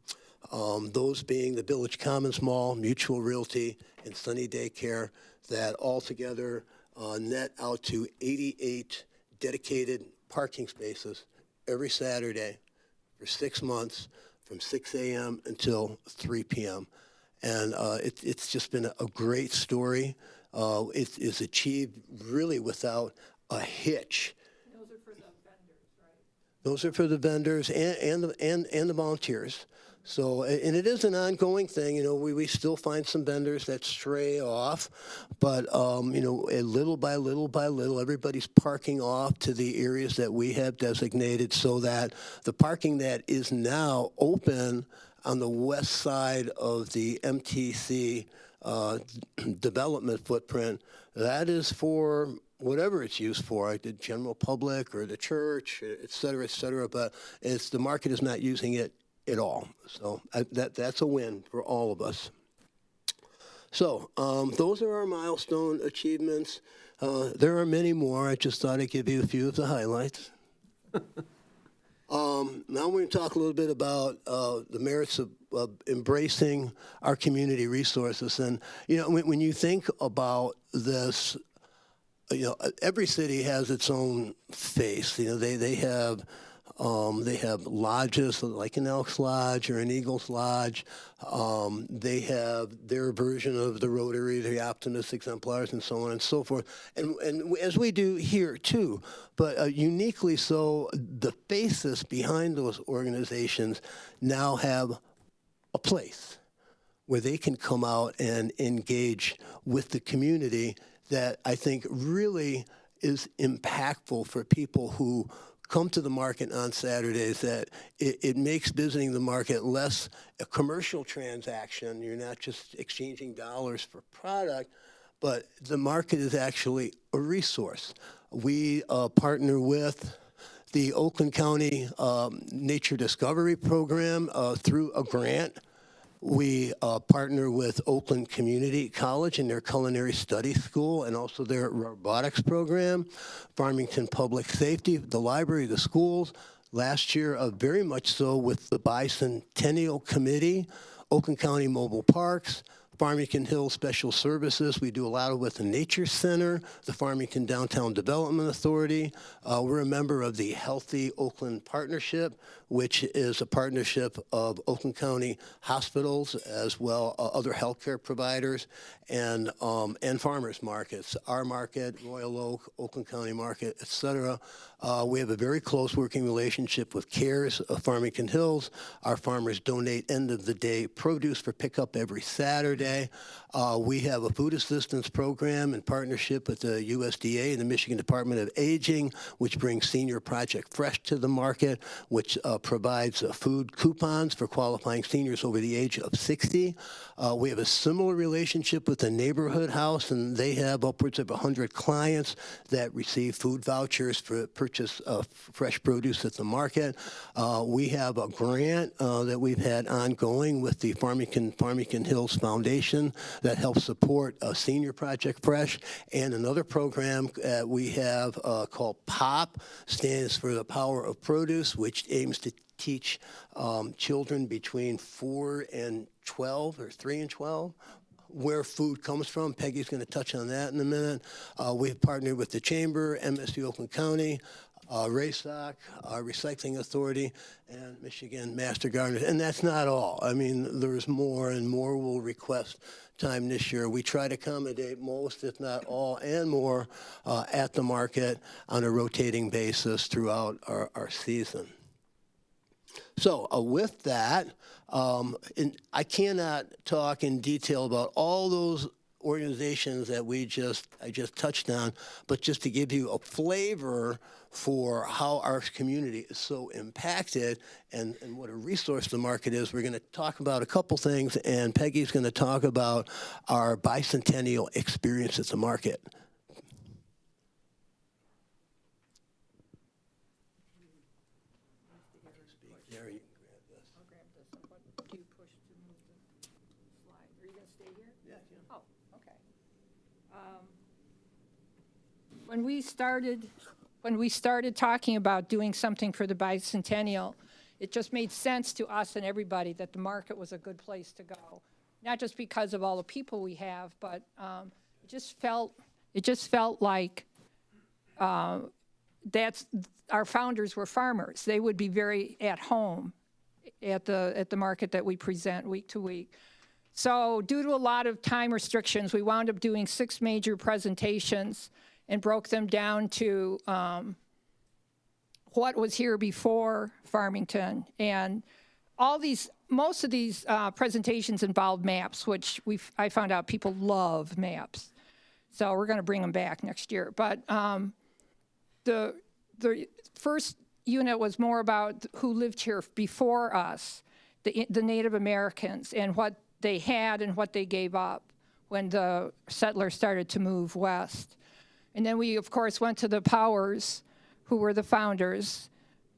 Those being the Village Commons Mall, Mutual Realty, and Sunny Daycare, that altogether net out to 88 dedicated parking spaces every Saturday for 6 months from 6 a.m. until 3 p.m. And it's just been a great story. It is achieved really without a hitch. Those are for the vendors and the volunteers. So, and it is an ongoing thing. You know, we still find some vendors that stray off, but you know, little by little, everybody's parking off to the areas that we have designated, so that the parking that is now open on the west side of the MTC development footprint, that is for whatever it's used for, like the general public or the church, et cetera, but the market is not using it at all. So that's a win for all of us. So those are our milestone achievements. There are many more. I just thought I'd give you a few of the highlights. Now we're going to talk a little bit about the merits of embracing our community resources. And, you know, when you think about this, you know, every city has its own face. You know, they have lodges like an Elks Lodge or an Eagles Lodge. They have their version of the Rotary, the Optimist Exemplars, and so on and so forth. And as we do here too, but uniquely so, the faces behind those organizations now have a place where they can come out and engage with the community that I think really is impactful for people who come to the market on Saturdays, that it makes visiting the market less a commercial transaction. You're not just exchanging dollars for product, but the market is actually a resource. We partner with the Oakland County Nature Discovery Program through a grant. We partner with Oakland Community College and their Culinary Studies School, and also their robotics program, Farmington Public Safety, the library, the schools. Last year, very much so with the Bicentennial Committee, Oakland County Mobile Parks, Farmington Hills Special Services. We do a lot with the Nature Center, the Farmington Downtown Development Authority. We're a member of the Healthy Oakland Partnership, which is a partnership of Oakland County hospitals as well other healthcare providers and farmers markets. Our market, Royal Oak, Oakland County Market, et cetera. We have a very close working relationship with CARES of Farmington Hills. Our farmers donate end of the day produce for pickup every Saturday. We have a food assistance program in partnership with the USDA and the Michigan Department of Aging, which brings Senior Project Fresh to the market, which provides food coupons for qualifying seniors over the age of 60. We have a similar relationship with the Neighborhood House, and they have upwards of 100 clients that receive food vouchers for purchase of fresh produce at the market. We have a grant that we've had ongoing with the Farmington Hills Foundation that helps support Senior Project Fresh, and another program we have called POP, stands for the Power of Produce, which aims to teach children between 4 and 12 or 3 and 12 where food comes from. Peggy's going to touch on that in a minute. We've partnered with the Chamber, MSU Oakland County, RASOC, our Recycling Authority, and Michigan Master Gardeners. And that's not all. I mean, there's more, and more will request time this year. We try to accommodate most, if not all, and more at the market on a rotating basis throughout our season. So with that, I cannot talk in detail about all those organizations that I just touched on, but just to give you a flavor for how our community is so impacted and what a resource the market is, we're going to talk about a couple things, and Peggy's going to talk about our bicentennial experience at the market. When we started talking about doing something for the bicentennial, it just made sense to us and everybody that the market was a good place to go. Not just because of all the people we have, but it just felt like our founders were farmers. They would be very at home at the market that we present week to week. So due to a lot of time restrictions, we wound up doing 6 major presentations and broke them down to what was here before Farmington. And most of these presentations involved maps, which I found out people love maps. So we're going to bring them back next year. But the first unit was more about who lived here before us, the Native Americans, and what they had and what they gave up when the settlers started to move west. And then we, of course, went to the Powers, who were the founders.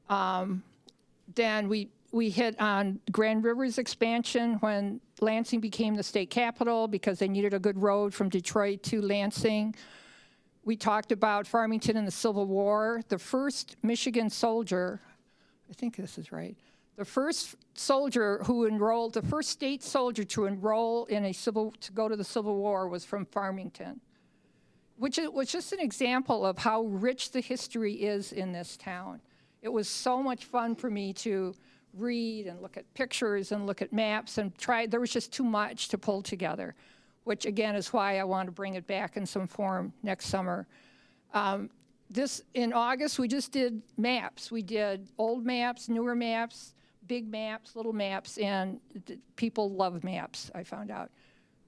Then we hit on Grand River's expansion when Lansing became the state capital because they needed a good road from Detroit to Lansing. We talked about Farmington and the Civil War. The first Michigan soldier, I think this is right, the first soldier who enrolled, the first state soldier to enroll in to go to the Civil War was from Farmington, which was just an example of how rich the history is in this town. It was so much fun for me to read and look at pictures and look at maps and there was just too much to pull together, which again is why I want to bring it back in some form next summer. In August, we just did maps. We did old maps, newer maps, big maps, little maps, and people love maps, I found out.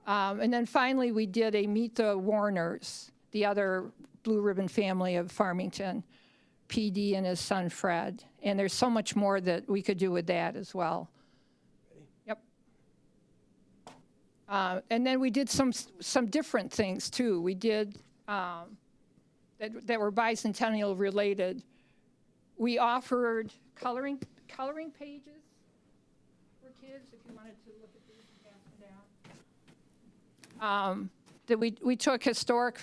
And then finally, we did a Meet the Warners, the other blue ribbon family of Farmington, PD and his son Fred. And there's so much more that we could do with that as well. Yep. And then we did some different things too. We did that were bicentennial related. We offered coloring pages for kids if you wanted to look at these and pass them down. That we took historic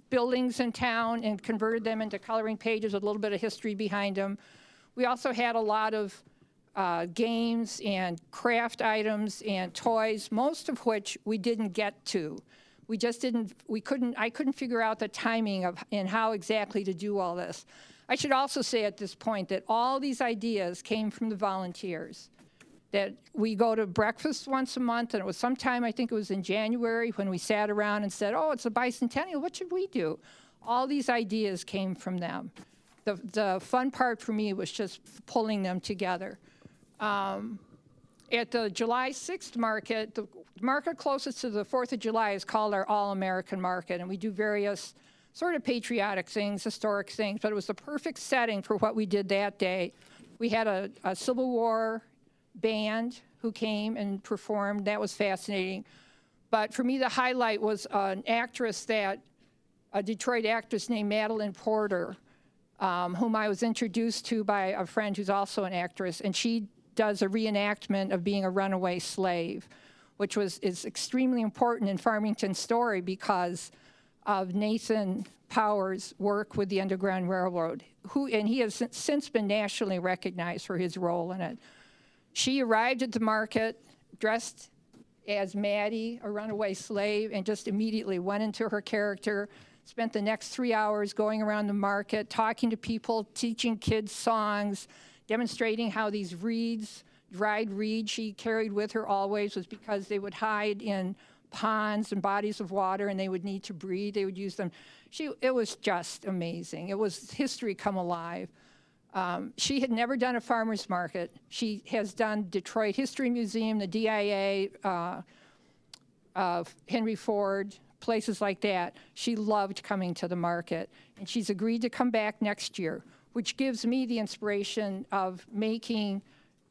buildings in town and converted them into coloring pages with a little bit of history behind them. We also had a lot of games and craft items and toys, most of which we didn't get to. I couldn't figure out the timing and how exactly to do all this. I should also say at this point that all these ideas came from the volunteers. That we go to breakfast once a month, and it was sometime, I think it was in January, when we sat around and said, oh, it's a bicentennial, what should we do? All these ideas came from them. The fun part for me was just pulling them together. At the July 6th market, the market closest to the 4th of July is called our All-American Market, and we do various sort of patriotic things, historic things, but it was the perfect setting for what we did that day. We had a Civil War band who came and performed. That was fascinating. But for me, the highlight was a Detroit actress named Madeline Porter, whom I was introduced to by a friend who's also an actress, and she does a reenactment of being a runaway slave, which is extremely important in Farmington's story because of Nathan Powers' work with the Underground Railroad, and he has since been nationally recognized for his role in it. She arrived at the market dressed as Maddie, a runaway slave, and just immediately went into her character, spent the next 3 hours going around the market, talking to people, teaching kids songs, demonstrating how these reeds, dried reeds she carried with her always was because they would hide in ponds and bodies of water and they would need to breathe. They would use them. It was just amazing. It was history come alive. She had never done a farmer's market. She has done Detroit History Museum, the DIA, Henry Ford, places like that. She loved coming to the market, and she's agreed to come back next year, which gives me the inspiration of making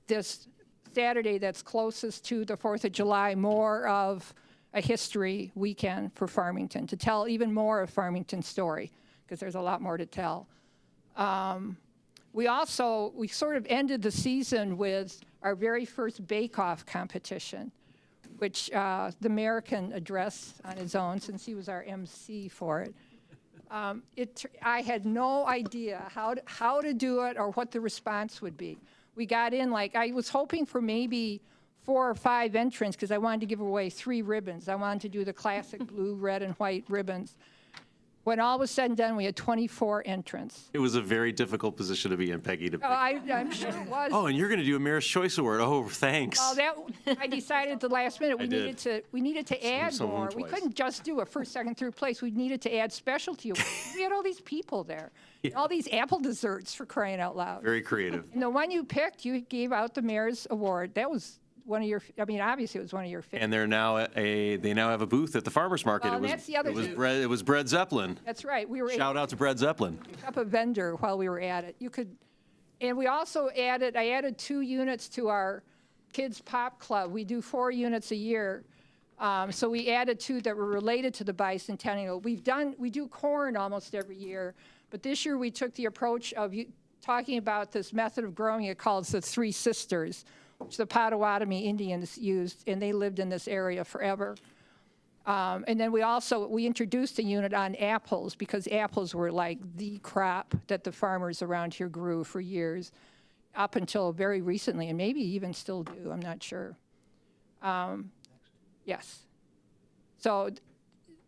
this Saturday that's closest to the 4th of July more of a history weekend for Farmington, to tell even more of Farmington's story, because there's a lot more to tell. We sort of ended the season with our very first bake-off competition, which the mayor can address on his own since he was our MC for it. I had no idea how to do it or what the response would be. We got in, I was hoping for maybe 4 or 5 entrants because I wanted to give away 3 ribbons. I wanted to do the classic blue, red, and white ribbons. When all was said and done, we had 24 entrants. It was a very difficult position to be in, Peggy. I'm sure it was. Oh, and you're going to do a Mayor's Choice Award. Oh, thanks. Well, I decided at the last minute, I did. we needed to add some of them more. We twice. couldn't just do a first, second, third place. We needed to add specialty awards. We had all these people there, all these apple desserts for crying out loud. Very creative. And the one you picked, you gave out the Mayor's Award. That was one of your, I mean, obviously it was one of your favorites. And they now have a booth at the farmer's market. Well, that's the other thing. It was Bread Zeppelin. That's right. We were Shout out to Bread Zeppelin. up a vendor while we were at it. You could, and we also I added 2 units to our kids pop club. We do 4 units a year. So we added 2 that were related to the bicentennial. We do corn almost every year, but this year we took the approach of talking about this method of growing it called the Three Sisters, which the Potawatomi Indians used, and they lived in this area forever. And then we introduced a unit on apples because apples were like the crop that the farmers around here grew for years, up until very recently, and maybe even still do, I'm not sure. Yes. So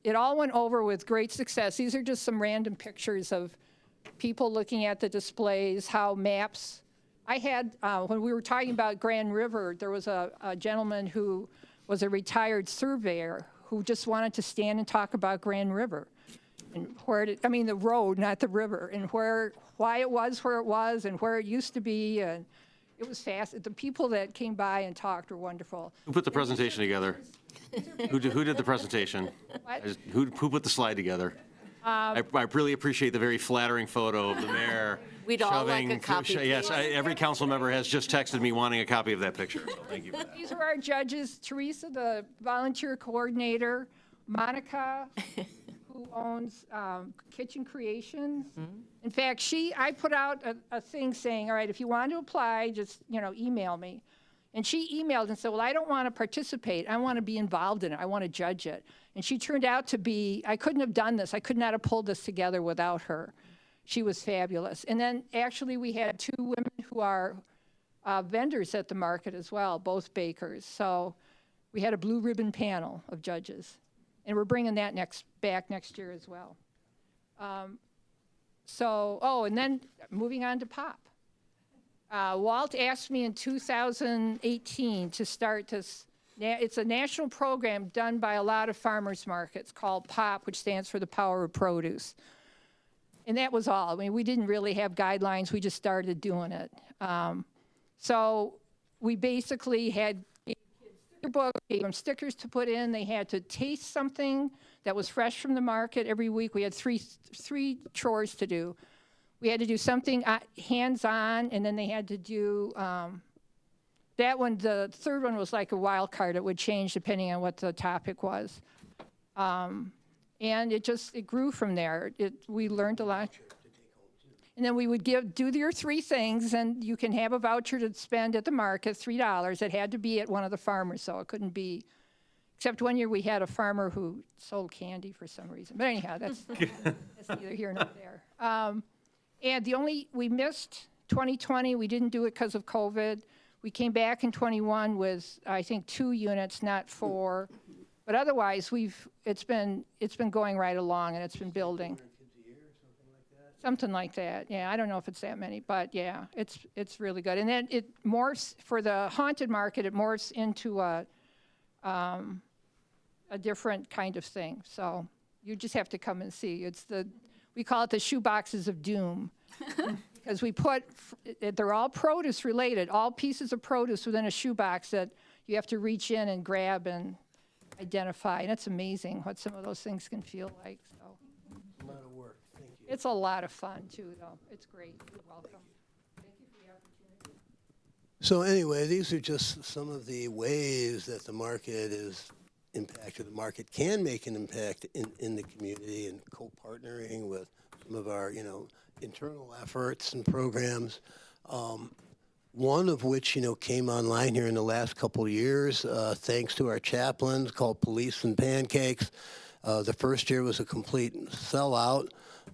it all went over with great success. These are just some random pictures of people looking at the displays, how maps. I had, when we were talking about Grand River, there was a gentleman who was a retired surveyor who just wanted to stand and talk about Grand River. And the road, not the river, and why it was where it was and where it used to be. And it was fast. The people that came by and talked were wonderful. Who put the presentation together? Who did the presentation? Who put the slide together? I really appreciate the very flattering photo of the mayor. We'd all like shoving- a copy, Yes, please. every council member has just texted me wanting a copy of that picture, so thank you for that. These are our judges, Teresa, the volunteer coordinator, Monica, who owns Kitchen Creations. In fact, I put out a thing saying, all right, if you want to apply, just, email me. And she emailed and said, well, I don't want to participate. I want to be involved in it. I want to judge it. And she turned out to be, I couldn't have done this. I could not have pulled this together without her. She was fabulous. And then actually we had 2 women who are vendors at the market as well, both bakers. So we had a blue ribbon panel of judges. And we're bringing that back next year as well. And then moving on to POP. Walt asked me in 2018 to start this. It's a national program done by a lot of farmers markets called POP, which stands for the Power of Produce. And that was all. I mean, we didn't really have guidelines. We just started doing it. So we basically had sticker book, gave them stickers to put in. They had to taste something that was fresh from the market every week. We had three chores to do. We had to do something hands-on, and then they had to do that one. The third one was like a wild card. It would change depending on what the topic was. And it grew from there. We learned a lot. And then we would do your 3 things, and you can have a voucher to spend at the market, $3. It had to be at one of the farmers, so it couldn't be, except one year we had a farmer who sold candy for some reason. But anyhow, that's neither here nor there. And we missed 2020. We didn't do it because of COVID. We came back in 21 with, I think, 2 units, not 4. But otherwise, it's been going right along, and it's been building. Something like that. Yeah, I don't know if it's that many, but yeah, it's really good. And then it morphs for the haunted market. It morphs into a different kind of thing. So you just have to come and see. We call it the shoe boxes of doom, because they're all produce related. All pieces of produce within a shoebox that you have to reach in and grab and identify. And it's amazing what some of those things can feel like. So. A lot of work. Thank you. It's a lot of fun, too, though. It's great. You're welcome. Thank you for the opportunity. So anyway, these are just some of the ways that the market is impacted. The market can make an impact in the community, and co-partnering with some of our, internal efforts and programs. One of which, came online here in the last couple of years, thanks to our chaplains, called Police and Pancakes. The first year was a complete sellout,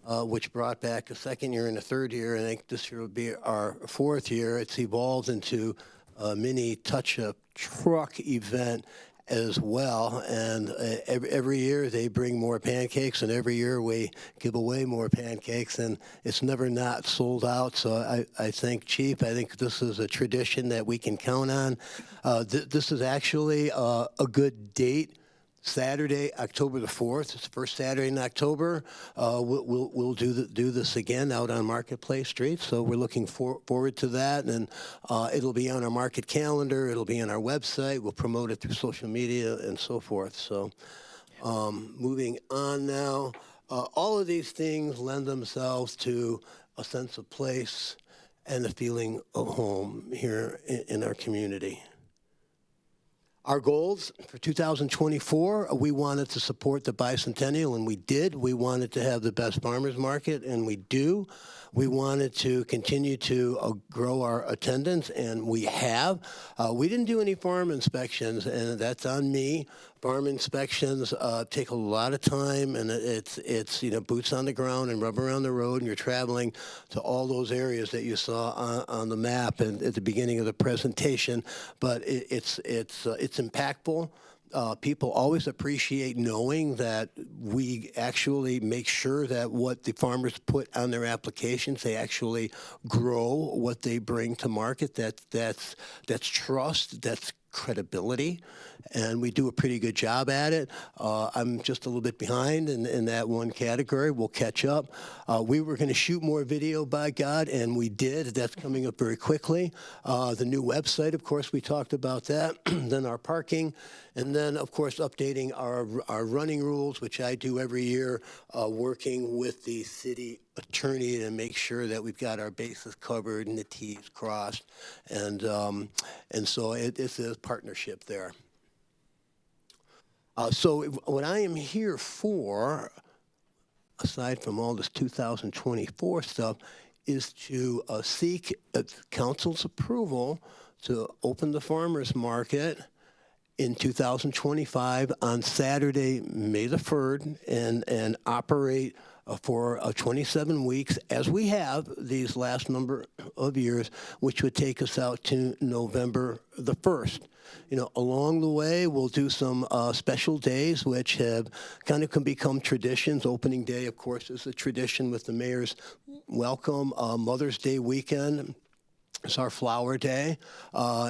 which brought back a second year and a third year. I think this year will be our 4th year. It's evolved into a mini touch-up truck event as well. And every year they bring more pancakes, and every year we give away more pancakes, and it's never not sold out. So I think, Chief, I think this is a tradition that we can count on. This is actually a good date. Saturday, October the 4th. It's the first Saturday in October. We'll do this again out on Marketplace Street. So we're looking forward to that, and it'll be on our market calendar. It'll be on our website. We'll promote it through social media and so forth. So moving on now, all of these things lend themselves to a sense of place and a feeling of home here in our community. Our goals for 2024, we wanted to support the bicentennial, and we did. We wanted to have the best farmers market, and we do. We wanted to continue to grow our attendance, and we have. We didn't do any farm inspections, and that's on me. Farm inspections take a lot of time, and it's boots on the ground and rubber on the road, and you're traveling to all those areas that you saw on the map and at the beginning of the presentation. But it's impactful. People always appreciate knowing that we actually make sure that what the farmers put on their applications, they actually grow what they bring to market. That's trust. That's credibility, and we do a pretty good job at it. I'm just a little bit behind in that one category. We'll catch up. We were going to shoot more video, by God, and we did. That's coming up very quickly. The new website, of course, we talked about that. Then our parking, and then, of course, updating our running rules, which I do every year, working with the city attorney to make sure that we've got our bases covered and the T's crossed, and so it's a partnership there. So what I am here for, aside from all this 2024 stuff, is to seek council's approval to open the farmers market in 2025 on Saturday, May the 3rd, and operate for 27 weeks, as we have these last number of years, which would take us out to November the 1st. Along the way, we'll do some special days, which have kind of can become traditions. Opening day, of course, is a tradition with the mayor's welcome. Mother's Day weekend. It's our flower day.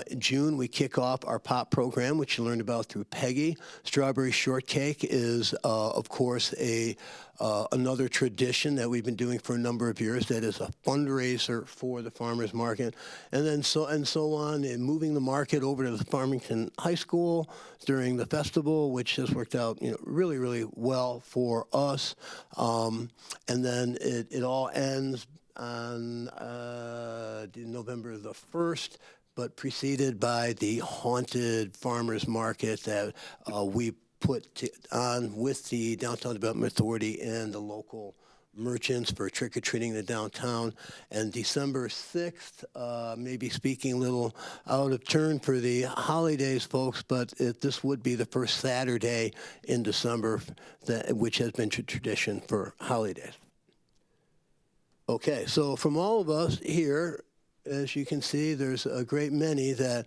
In June, we kick off our pop program, which you learned about through Peggy. Strawberry shortcake is, of course, another tradition that we've been doing for a number of years. That is a fundraiser for the farmers market, and then so on. And moving the market over to the Farmington High School during the festival, which has worked out, really, really well for us. And then it all ends on November the 1st, but preceded by the haunted farmers market that we put on with the Downtown Development Authority and the local merchants for trick-or-treating the downtown. And December 6th, maybe speaking a little out of turn for the holidays, folks, but this would be the first Saturday in December, which has been tradition for holidays. Okay, so from all of us here, as you can see, there's a great many that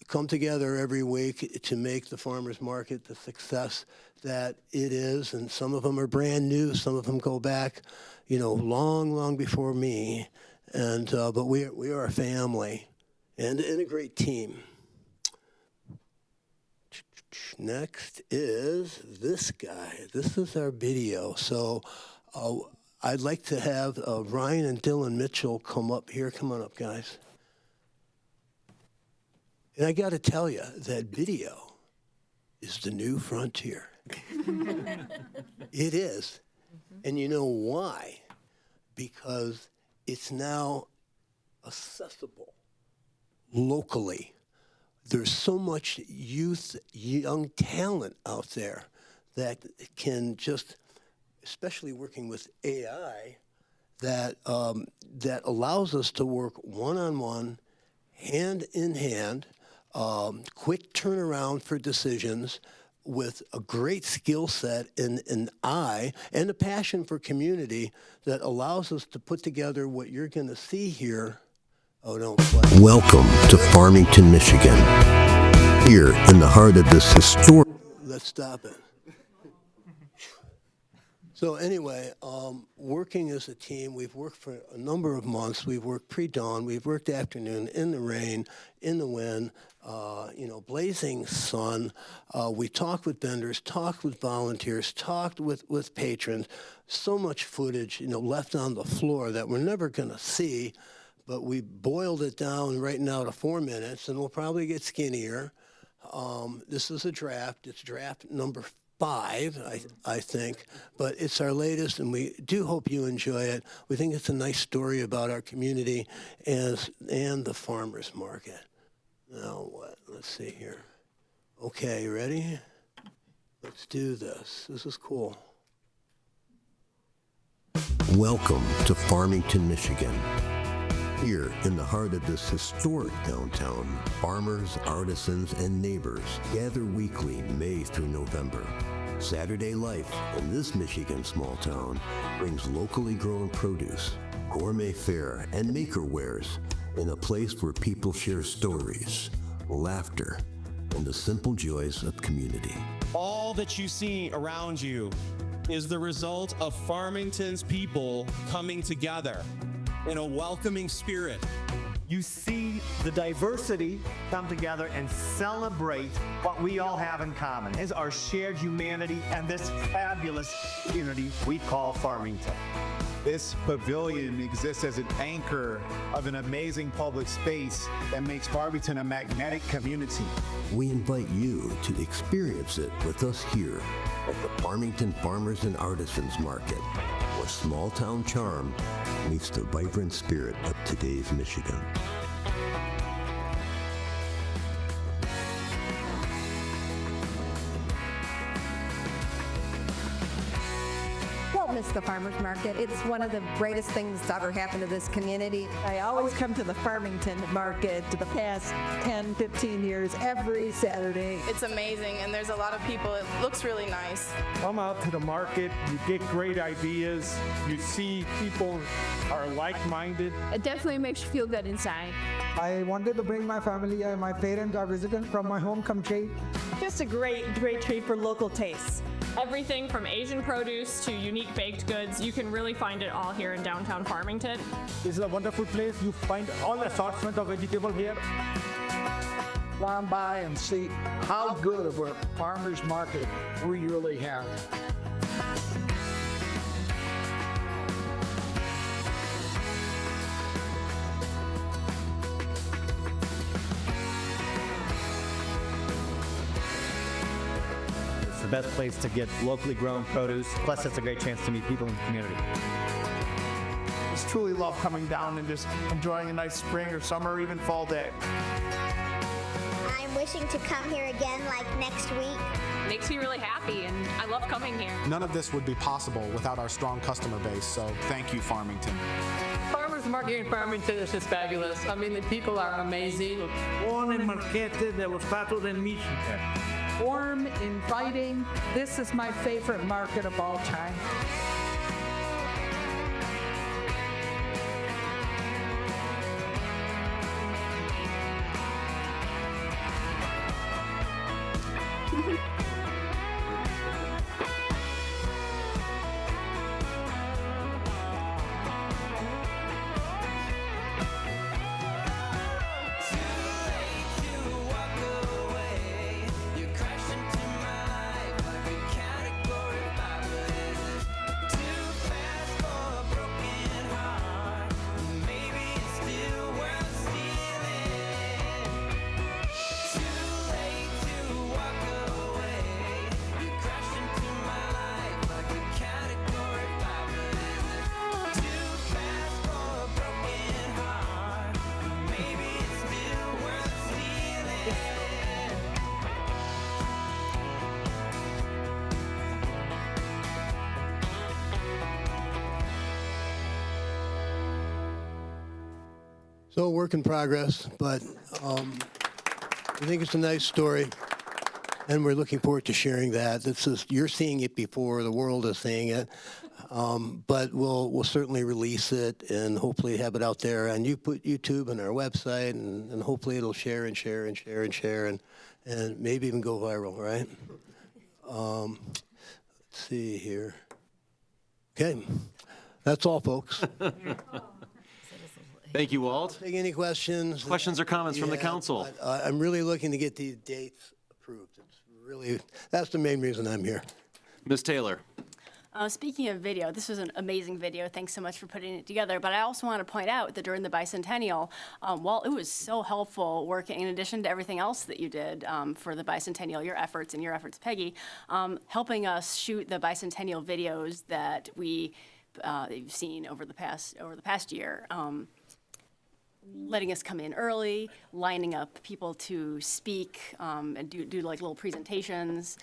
come together every week to make the farmers market the success that it is. And some of them are brand new. Some of them go back, long, long before me. And but we are a family and a great team. Next is this guy. This is our video. So I'd like to have Ryan and Dylan Mitchell come up here. Come on up, guys. And I got to tell you, that video is the new frontier. It is. And you know why? Because it's now accessible locally. There's so much youth, young talent out there that can just, especially working with AI, that allows us to work one-on-one, hand-in-hand, quick turnaround for decisions with a great skill set and an eye and a passion for community that allows us to put together what you're going to see here. Oh, don't play. Welcome to Farmington, Michigan. Here in the heart of this historic... Let's stop it. So anyway, working as a team, we've worked for a number of months. We've worked pre-dawn, we've worked afternoon, in the rain, in the wind, blazing sun. We talked with vendors, talked with volunteers, talked with patrons. So much footage, left on the floor that we're never going to see, but we boiled it down right now to 4 minutes, and we'll probably get skinnier. This is a draft. It's draft number 5, I think, but it's our latest, and we do hope you enjoy it. We think it's a nice story about our community and the farmers market. Now what? Let's see here. Okay, you ready? Let's do this. This is cool. Welcome to Farmington, Michigan. Here in the heart of this historic downtown, farmers, artisans, and neighbors gather weekly May through November. Saturday life in this Michigan small town brings locally grown produce, gourmet fare, and maker wares in a place where people share stories, laughter, and the simple joys of community. All that you see around you is the result of Farmington's people coming together in a welcoming spirit. You see the diversity come together and celebrate what we all have in common, is our shared humanity and this fabulous community we call Farmington. This pavilion exists as an anchor of an amazing public space that makes Farmington a magnetic community. We invite you to experience it with us here at the Farmington Farmers and Artisans Market, where small town charm meets the vibrant spirit of today's Michigan. Won't miss the farmers market. It's one of the greatest things that's ever happened to this community. I always come to the Farmington market to the past 10, 15 years, every Saturday. It's amazing, and there's a lot of people. It looks really nice. Come out to the market, you get great ideas, you see people are like-minded. It definitely makes you feel good inside. I wanted to bring my family and my parents are visiting from my home country. Just a great treat for local tastes. Everything from Asian produce to unique baked goods, you can really find it all here in downtown Farmington. This is a wonderful place. You find all assortment of vegetable here. Come by and see how good of a farmer's market we really have. The best place to get locally grown produce, plus it's a great chance to meet people in the community. Just truly love coming down and just enjoying a nice spring or summer or even fall day. I'm wishing to come here again like next week. Makes me really happy, and I love coming here. None of this would be possible without our strong customer base, so thank you, Farmington. Farmers market in Farmington is just fabulous. I mean, the people are amazing. Born in Marquette, that was battled in Michigan. Warm, inviting. This is my favorite market of all time. So work in progress, but I think it's a nice story. And we're looking forward to sharing that. You're seeing it before the world is seeing it, but we'll certainly release it and hopefully have it out there on YouTube and our website, and hopefully it'll share and share and share and share and maybe even go viral, right? Let's see here. Okay, that's all, folks. Thank you, Walt. Take any questions? Questions or comments from the council? I'm really looking to get these dates approved. That's the main reason I'm here. Ms. Taylor. Speaking of video, this was an amazing video. Thanks so much for putting it together. But I also want to point out that during the bicentennial, while it was so helpful working, in addition to everything else that you did for the bicentennial, your efforts, Peggy, helping us shoot the bicentennial videos that you've seen over the past year. Letting us come in early, lining up people to speak and do like little presentations,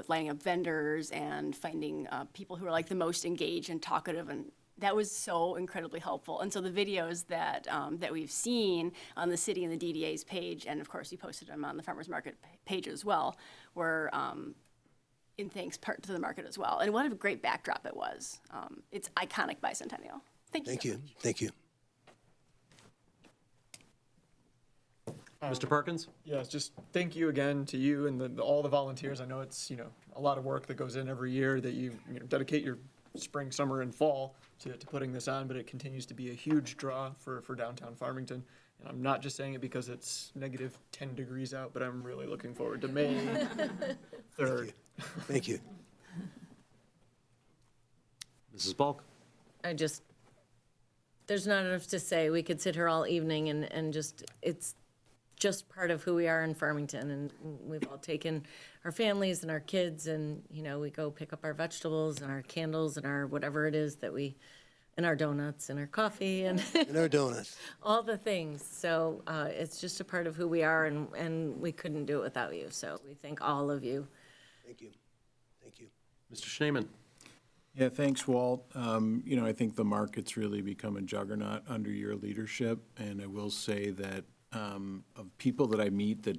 lining up vendors and finding people who are like the most engaged and talkative, and that was so incredibly helpful. And so the videos that we've seen on the city and the DDA's page, and of course you posted them on the Farmers Market page as well, were in thanks part to the market as well. And what a great backdrop it was. It's iconic bicentennial. Thank you. Thank you. Thank you. Mr. Perkins? Yes, just thank you again to you and all the volunteers. I know it's, a lot of work that goes in every year that you dedicate your spring, summer, and fall to putting this on, but it continues to be a huge draw for downtown Farmington. And I'm not just saying it because it's negative 10 degrees out, but I'm really looking forward to May 3rd. Thank you. Mrs. Balk? There's not enough to say. We could sit here all evening and it's just part of who we are in Farmington, and we've all taken our families and our kids, and we go pick up our vegetables and our candles and our whatever it is and our donuts and our coffee and our donuts, all the things. So it's just a part of who we are, and we couldn't do it without you. So we thank all of you. Thank you. Thank you. Mr. Schneeman? Yeah, thanks, Walt. I think the market's really become a juggernaut under your leadership, and I will say that of people that I meet that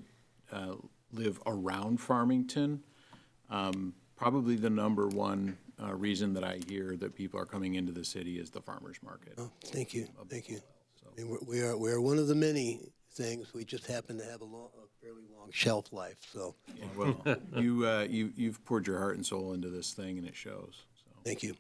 live around Farmington, probably the number one reason that I hear that people are coming into the city is the farmers market. Oh, thank you. Thank you. I mean, we are one of the many things. We just happen to have a fairly long shelf life. So, yeah, well, you've poured your heart and soul into this thing, and it shows. So. Thank you.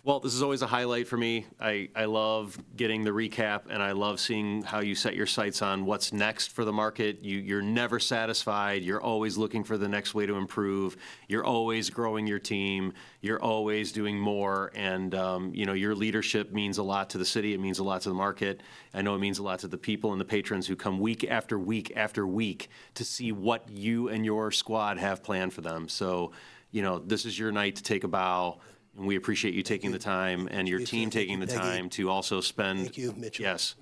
Well, this is always a highlight for me. I love getting the recap, and I love seeing how you set your sights on what's next for the market. You're never satisfied. You're always looking for the next way to improve. You're always growing your team. You're always doing more, and your leadership means a lot to the city. It means a lot to the market. I know it means a lot to the people and the patrons who come week after week after week to see what you and your squad have planned for them. So, this is your night to take a bow. And we appreciate you taking the time and your team taking the time to also spend. Thank you, Mitchell. Yes.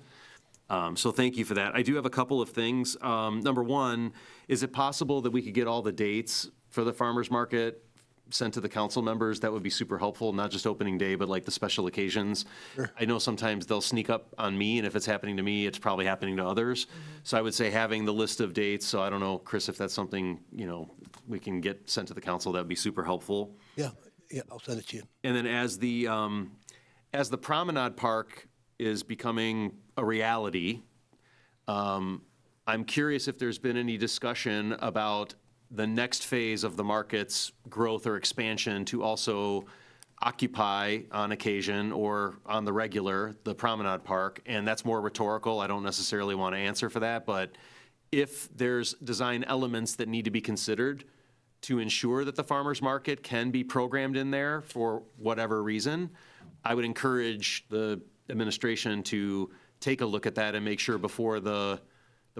So thank you for that. I do have a couple of things. Number one, is it possible that we could get all the dates for the farmers market sent to the council members? That would be super helpful, not just opening day, but like the special occasions. Sure. I know sometimes they'll sneak up on me, and if it's happening to me, it's probably happening to others. So I would say having the list of dates, so I don't know, Chris, if that's something, we can get sent to the council, that would be super helpful. Yeah. Yeah, I'll send it to you. And then as the Promenade Park is becoming a reality, I'm curious if there's been any discussion about the next phase of the market's growth or expansion to also occupy on occasion or on the regular the Promenade Park. And that's more rhetorical. I don't necessarily want to answer for that, but if there's design elements that need to be considered to ensure that the farmers market can be programmed in there for whatever reason, I would encourage the administration to take a look at that and make sure before the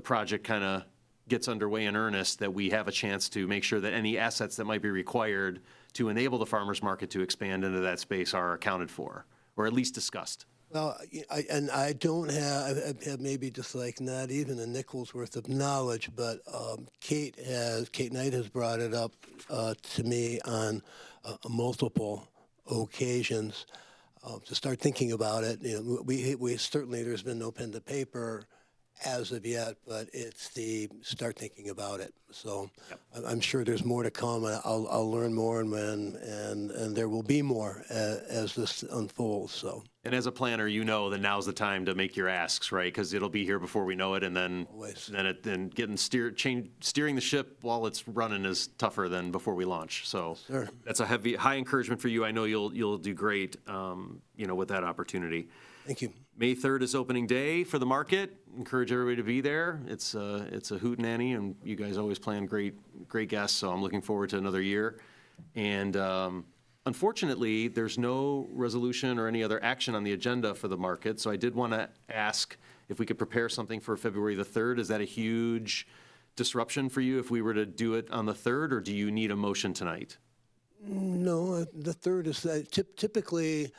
project kind of gets underway in earnest that we have a chance to make sure that any assets that might be required to enable the farmers market to expand into that space are accounted for, or at least discussed. Well, I don't have maybe just like not even a nickel's worth of knowledge, but Kate Knight has brought it up to me on multiple occasions to start thinking about it. We certainly, there's been no pen to paper as of yet, but it's the start thinking about it. So I'm sure there's more to come. I'll learn more, and there will be more as this unfolds. So. And as a planner, you know that now's the time to make your asks, right? Because it'll be here before we know it, and then steering the ship while it's running is tougher than before we launch. So that's a high encouragement for you. I know you'll do great, with that opportunity. Thank you. May 3rd is opening day for the market. Encourage everybody to be there. It's a hootenanny, and you guys always plan great guests. So I'm looking forward to another year. And unfortunately, there's no resolution or any other action on the agenda for the market. So I did want to ask if we could prepare something for February the 3rd. Is that a huge disruption for you if we were to do it on the 3rd, or do you need a motion tonight? No, the 3rd is typically.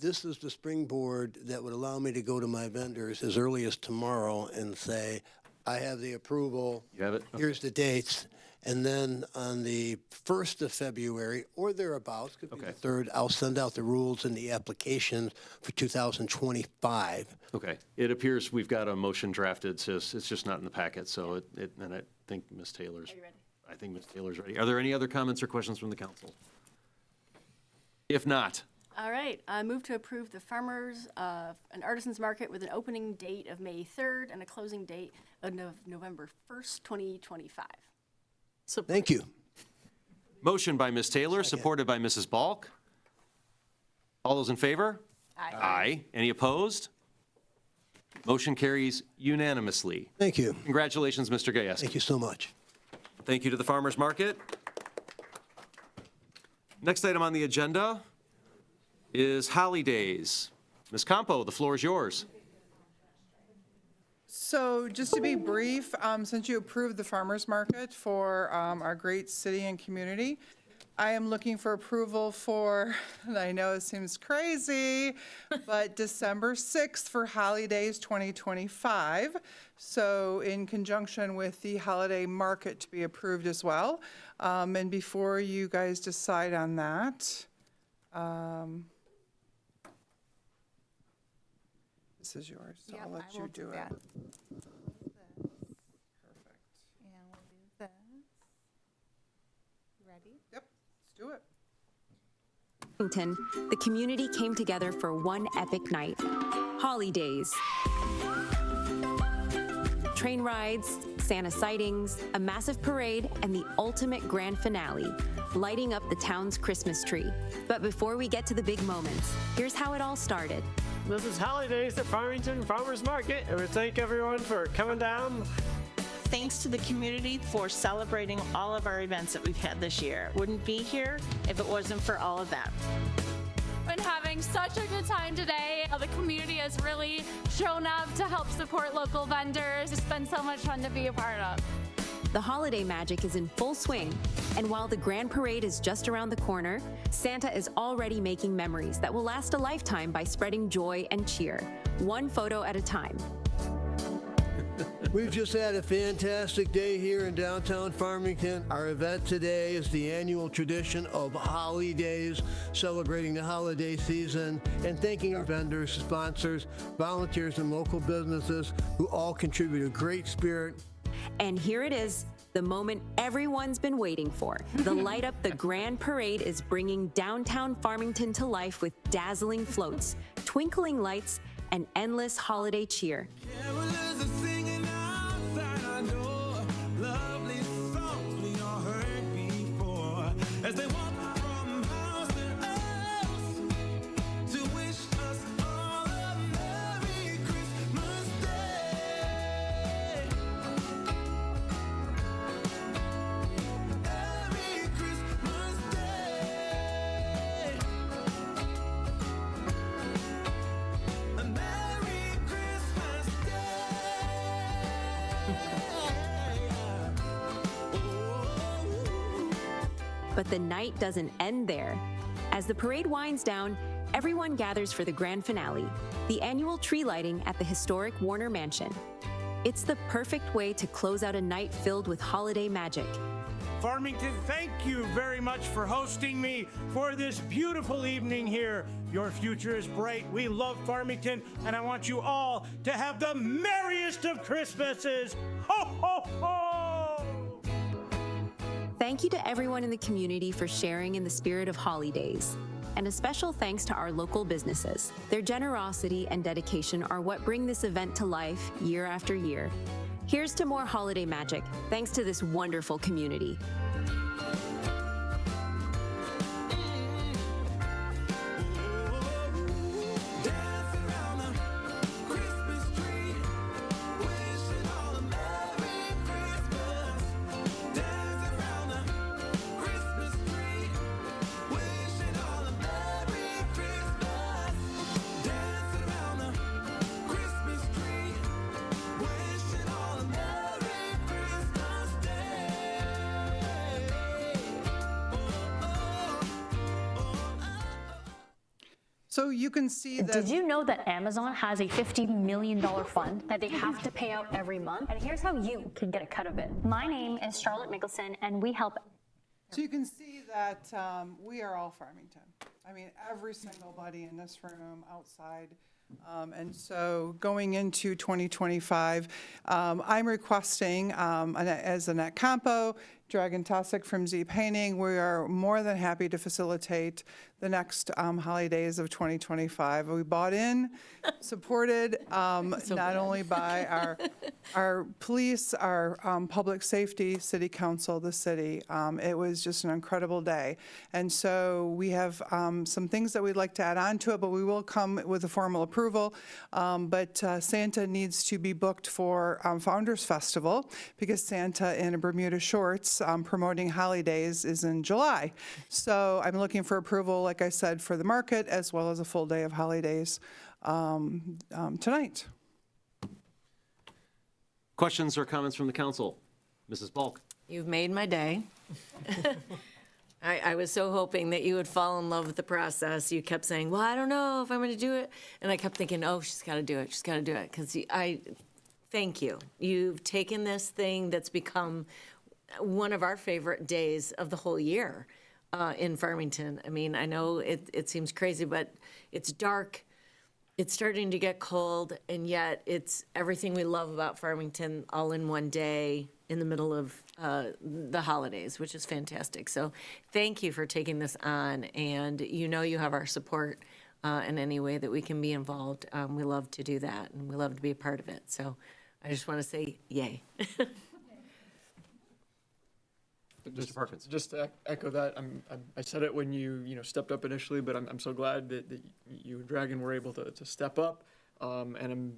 This is the springboard that would allow me to go to my vendors as early as tomorrow and say, I have the approval. You have it? Okay. Here's the dates. And then on the 1st of February or thereabouts, could be the 3rd, I'll send out the rules and the applications for 2025. Okay. It appears we've got a motion drafted. So it's just not in the packet. So and I think Ms. Taylor's. Are you ready? I think Ms. Taylor's ready. Are there any other comments or questions from the council? If not. All right, I move to approve the Farmers and Artisans Market with an opening date of May 3rd and a closing date of November 1st, 2025. Thank you. Motion by Ms. Taylor, supported by Mrs. Balk. All those in favor? Aye. Aye. Any opposed? Motion carries unanimously. Thank you. Congratulations, Mr. Gajewski. Thank you so much. Thank you to the Farmers Market. Next item on the agenda is holidays. Ms. Campo, the floor is yours. So just to be brief, since you approved the farmers market for our great city and community, I am looking for approval for, and I know it seems crazy, but December 6th for Holidays 2025. So in conjunction with the holiday market to be approved as well. And before you guys decide on that, this is yours, so I'll let you do it. Perfect. And we'll do this. Ready? Yep, let's do it. The community came together for one epic night, Holidays. Train rides, Santa sightings, a massive parade, and the ultimate grand finale, lighting up the town's Christmas tree. But before we get to the big moments, here's how it all started. This is Holidays at Farmington Farmers Market, and we thank everyone for coming down. Thanks to the community for celebrating all of our events that we've had this year. Wouldn't be here if it wasn't for all of them. Been having such a good time today. The community has really shown up to help support local vendors. It's been so much fun to be a part of. The holiday magic is in full swing, and while the Grand Parade is just around the corner, Santa is already making memories that will last a lifetime by spreading joy and cheer, one photo at a time. We've just had a fantastic day here in downtown Farmington. Our event today is the annual tradition of Holidays, celebrating the holiday season and thanking our vendors, sponsors, volunteers, and local businesses who all contribute a great spirit. And here it is, the moment everyone's been waiting for. The Light Up the Grand Parade is bringing downtown Farmington to life with dazzling floats, twinkling lights, and endless holiday cheer. As they walk from house to house to wish us all a Merry Christmas Day. Merry Christmas Day. A Merry Christmas But the night doesn't end there. As the parade winds down, everyone gathers for the grand finale, the annual tree lighting at the historic Warner Mansion. It's the perfect way to close out a night filled with holiday magic. Farmington, thank you very much for hosting me for this beautiful evening here. Your future is bright. We love Farmington, and I want you all to have the merriest of Christmases. Ho, ho, ho! Thank you to everyone in the community for sharing in the spirit of holidays. And a special thanks to our local businesses. Their generosity and dedication are what bring this event to life year after year. Here's to more holiday magic, thanks to this wonderful community. So you can see that. Did you know that Amazon has a $50 million fund that they have to pay out every month? And here's how you can get a cut of it. My name is Charlotte Mickelson, and we help. So you can see that we are all Farmington. I mean, every single body in this room, outside. And so going into 2025, I'm requesting, as Annette Campo, Dragon Tosic from Z Painting, we are more than happy to facilitate the next holidays of 2025. We bought in, supported not only by our police, our public safety, city council, the city. It was just an incredible day. And so we have some things that we'd like to add on to it, but we will come with a formal approval. But Santa needs to be booked for Founders Festival because Santa in Bermuda shorts promoting holidays is in July. So I'm looking for approval, like I said, for the market as well as a full day of holidays tonight. Questions or comments from the council? Mrs. Bulk. You've made my day. I was so hoping that you would fall in love with the process. You kept saying, well, I don't know if I'm going to do it. And I kept thinking, oh, she's got to do it. She's got to do it. Because thank you. You've taken this thing that's become one of our favorite days of the whole year in Farmington. I mean, I know it seems crazy, but it's dark. It's starting to get cold, and yet it's everything we love about Farmington all in one day in the middle of the holidays, which is fantastic. So thank you for taking this on, and you know you have our support in any way that we can be involved. We love to do that, and we love to be a part of it. So I just want to say yay. Mr. Perkins. Just to echo that, I said it when you stepped up initially, but I'm so glad that you and Dragon were able to step up, and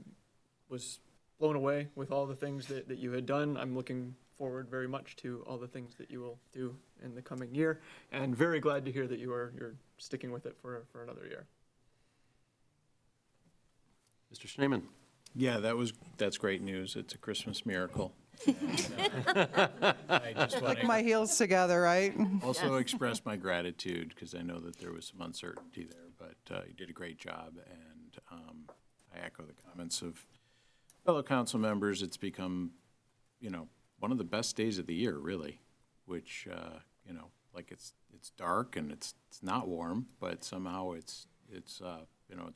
was blown away with all the things that you had done. I'm looking forward very much to all the things that you will do in the coming year, and very glad to hear that you're sticking with it for another year. Mr. Schneeman. Yeah, that's great news. It's a Christmas miracle. I just want Click my heels together, right? also express my gratitude because I know that there was some uncertainty there, but you did a great job, and I echo the comments of fellow council members. It's become, one of the best days of the year, really, which, like it's dark and it's not warm, but somehow it's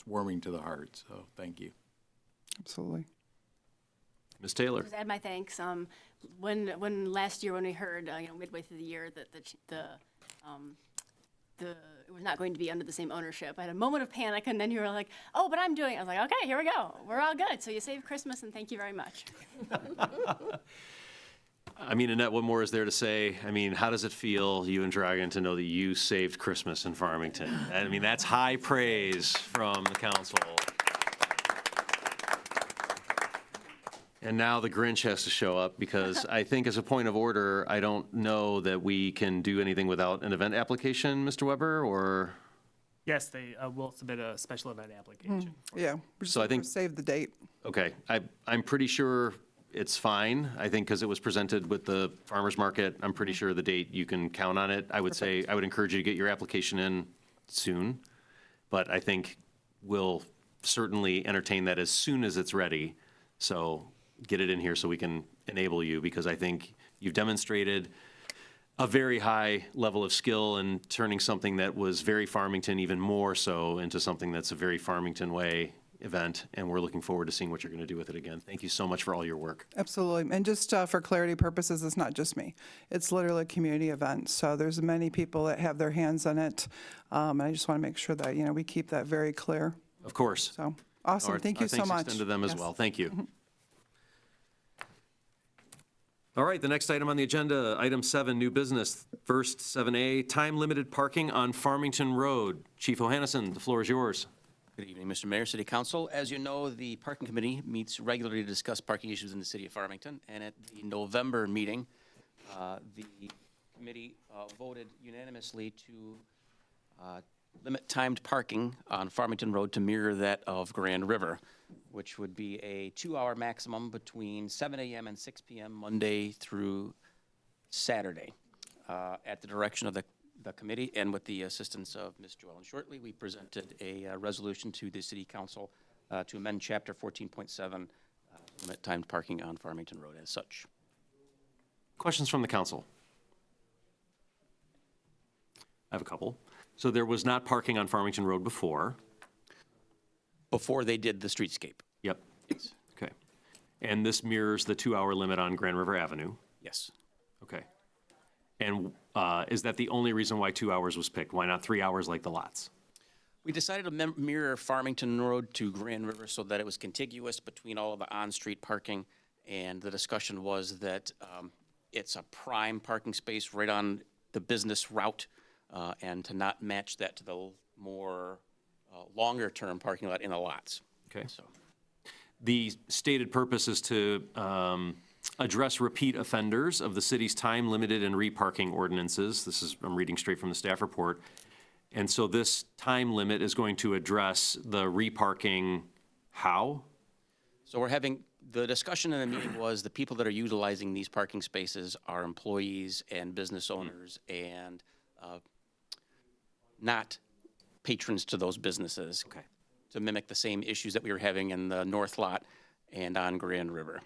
warming to the heart. So thank you. Absolutely. Ms. Taylor. Just add my thanks. When last year when we heard, midway through the year that it was not going to be under the same ownership, I had a moment of panic, and then you were like, "Oh, but I'm doing it." I was like, "Okay, here we go. We're all good." So you saved Christmas, and thank you very much. I mean, Annette, what more is there to say? I mean, how does it feel, you and Dragon, to know that you saved Christmas in Farmington? I mean, that's high praise from the council. And now the Grinch has to show up because I think as a point of order, I don't know that we can do anything without an event application, Mr. Weber, or? Yes, they will submit a special event application. Yeah, So I think, save the date. okay, I'm pretty sure it's fine. I think because it was presented with the farmer's market, I'm pretty sure the date, you can count on it. I would say, I would encourage you to get your application in soon, but I think we'll certainly entertain that as soon as it's ready. So get it in here so we can enable you, because I think you've demonstrated a very high level of skill in turning something that was very Farmington even more so into something that's a very Farmington way event, and we're looking forward to seeing what you're going to do with it again. Thank you so much for all your work. Absolutely. And just for clarity purposes, it's not just me. It's literally a community event. So there's many people that have their hands on it. And I just want to make sure that, we keep that very clear. Of course. So, awesome. Thank you so much. Our thanks extend to them as Yes. well. Thank you. All right, the next item on the agenda, item 7, new business. First, 7A, time-limited parking on Farmington Road. Chief O'Hannessy, the floor is yours. Good evening, Mr. Mayor, City Council. As you know, the Parking Committee meets regularly to discuss parking issues in the city of Farmington. And at the November meeting, the committee voted unanimously to limit timed parking on Farmington Road to mirror that of Grand River, which would be a 2-hour maximum between 7 a.m. and 6 p.m. Monday through Saturday. At the direction of the committee and with the assistance of Ms. Joellen Shortley, we presented a resolution to the City Council to amend Chapter 14.7, limit timed parking on Farmington Road as such. Questions from the council? I have a couple. So there was not parking on Farmington Road before? Before they did the streetscape. Yep. Yes. Okay. And this mirrors the 2-hour limit on Grand River Avenue? Yes. Okay. And is that the only reason why 2 hours was picked? Why not 3 hours like the lots? We decided to mirror Farmington Road to Grand River so that it was contiguous between all of the on-street parking. And the discussion was that it's a prime parking space right on the business route, and to not match that to the more longer-term parking lot in the lots. Okay. So The stated purpose is to address repeat offenders of the city's time-limited and reparking ordinances. This is, I'm reading straight from the staff report. And so this time limit is going to address the reparking how? So we're having, the discussion in the meeting was the people that are utilizing these parking spaces are employees and business owners and not patrons to those businesses. Okay. To mimic the same issues that we were having in the North Lot and on Grand River.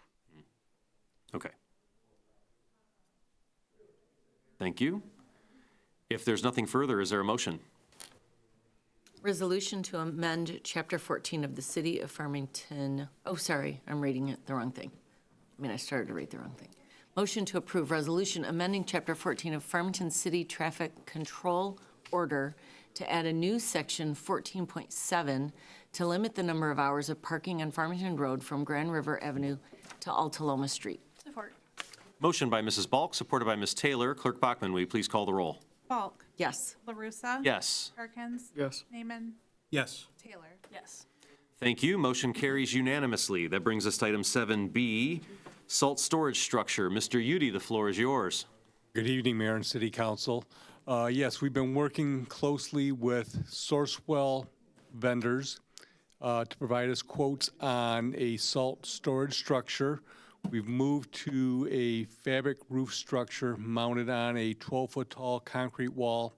Okay. Thank you. If there's nothing further, is there a motion? Resolution to amend Chapter 14 of the City of Farmington. Oh, sorry, I'm reading it the wrong thing. I started to read the wrong thing. Motion to approve resolution amending Chapter 14 of Farmington City Traffic Control Order to add a new section 14.7 to limit the number of hours of parking on Farmington Road from Grand River Avenue to Altaloma Street. Support. Motion by Mrs. Balk, supported by Ms. Taylor. Clerk Bachman, will you please call the roll? Falk. Yes. LaRussa. Yes. Perkins. Yes. Naaman. Yes. Taylor. Yes. Thank you. Motion carries unanimously. That brings us to item 7B, salt storage structure. Mr. Udi, the floor is yours. Good evening, Mayor and City Council. Yes, we've been working closely with Sourcewell vendors to provide us quotes on a salt storage structure. We've moved to a fabric roof structure mounted on a 12-foot tall concrete wall.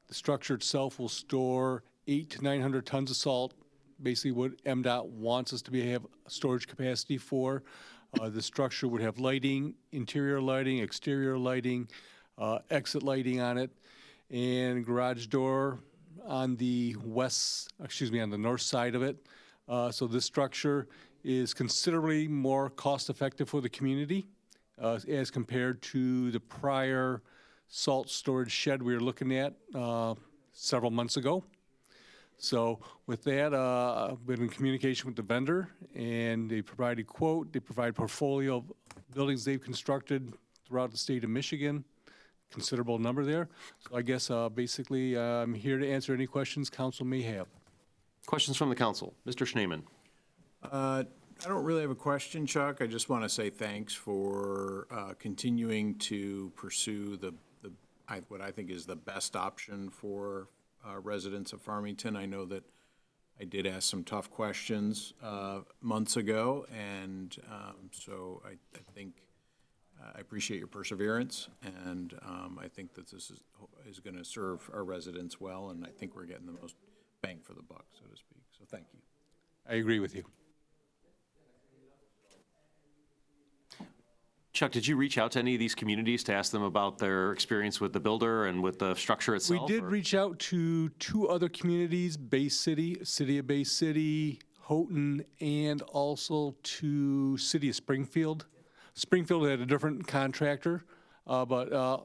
The structure itself will store 800 to 900 tons of salt, basically what MDOT wants us to have storage capacity for. The structure would have lighting, interior lighting, exterior lighting, exit lighting on it, and garage door on the on the north side of it. So this structure is considerably more cost-effective for the community as compared to the prior salt storage shed we were looking at several months ago. So with that, I've been in communication with the vendor, and they provided quote. They provide portfolio of buildings they've constructed throughout the state of Michigan, considerable number there. So I guess basically I'm here to answer any questions council may have. Questions from the council. Mr. Schneeman. I don't really have a question, Chuck. I just want to say thanks for continuing to pursue what I think is the best option for residents of Farmington. I know that I did ask some tough questions months ago, and so I think I appreciate your perseverance, and I think that this is going to serve our residents well, and I think we're getting the most bang for the buck, so to speak. So thank you. I agree with you. Chuck, did you reach out to any of these communities to ask them about their experience with the builder and with the structure We itself? did or- reach out to 2 other communities, Bay City, City of Bay City, Houghton, and also to City of Springfield. Springfield had a different contractor, but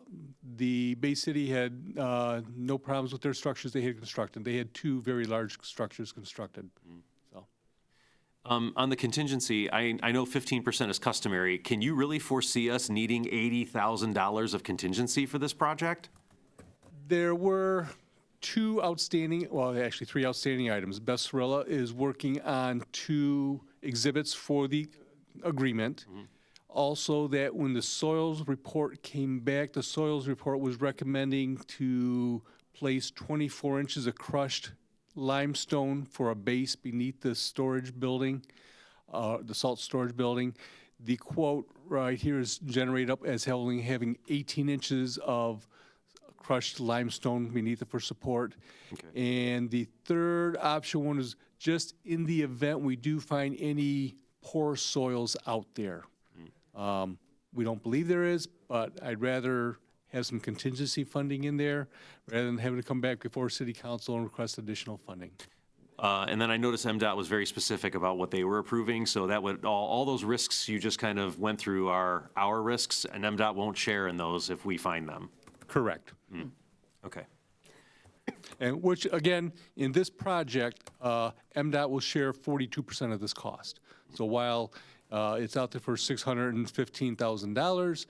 the Bay City had no problems with their structures they had constructed. They had 2 very large structures constructed. So On the contingency, I know 15% is customary. Can you really foresee us needing $80,000 of contingency for this project? there were 2 outstanding, well, actually 3 outstanding items. Beth Sorella is working on 2 exhibits for the agreement. Also, that when the soils report came back, the soils report was recommending to place 24 inches of crushed limestone for a base beneath the storage building, the salt storage building. The quote right here is generated up as having 18 inches of crushed limestone beneath it for support. And the third option one is just in the event we do find any poor soils out there. We don't believe there is, but I'd rather have some contingency funding in there rather than having to come back before City Council and request additional funding. And then I noticed MDOT was very specific about what they were approving, so that would, all those risks you just kind of went through are our risks, and MDOT won't share in those if we find them. Correct. Okay. And which, again, in this project, MDOT will share 42% of this cost. So while it's out there for $615,000,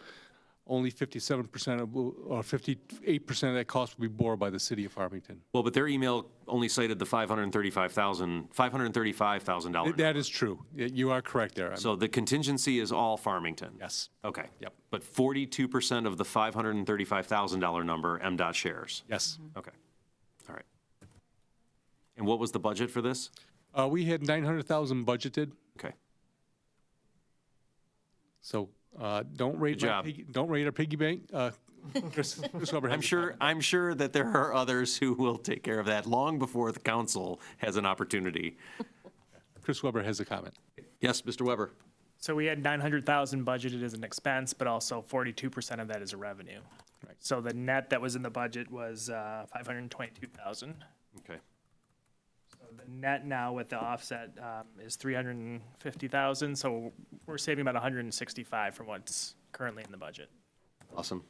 only 57% or 58% of that cost will be borne by the city of Farmington. Well, but their email only cited the $535,000. That is true. You are correct there. So the contingency is all Farmington? Yes. Okay. Yep. But 42% of the $535,000 number, MDOT shares? Yes. Okay. All right. And what was the budget for this? We had 900,000 budgeted. Okay. So don't rate Good job. don't rate our piggy bank. Chris Weber has I'm sure that there are others who will take care of that long before the council has an opportunity. Chris Weber has a comment. Yes, Mr. Weber. So we had 900,000 budgeted as an expense, but also 42% of that is a revenue. Right. So the net that was in the budget was 522,000. Okay. So the net now with the offset is 350,000. So we're saving about 165 from what's currently in the budget. Awesome.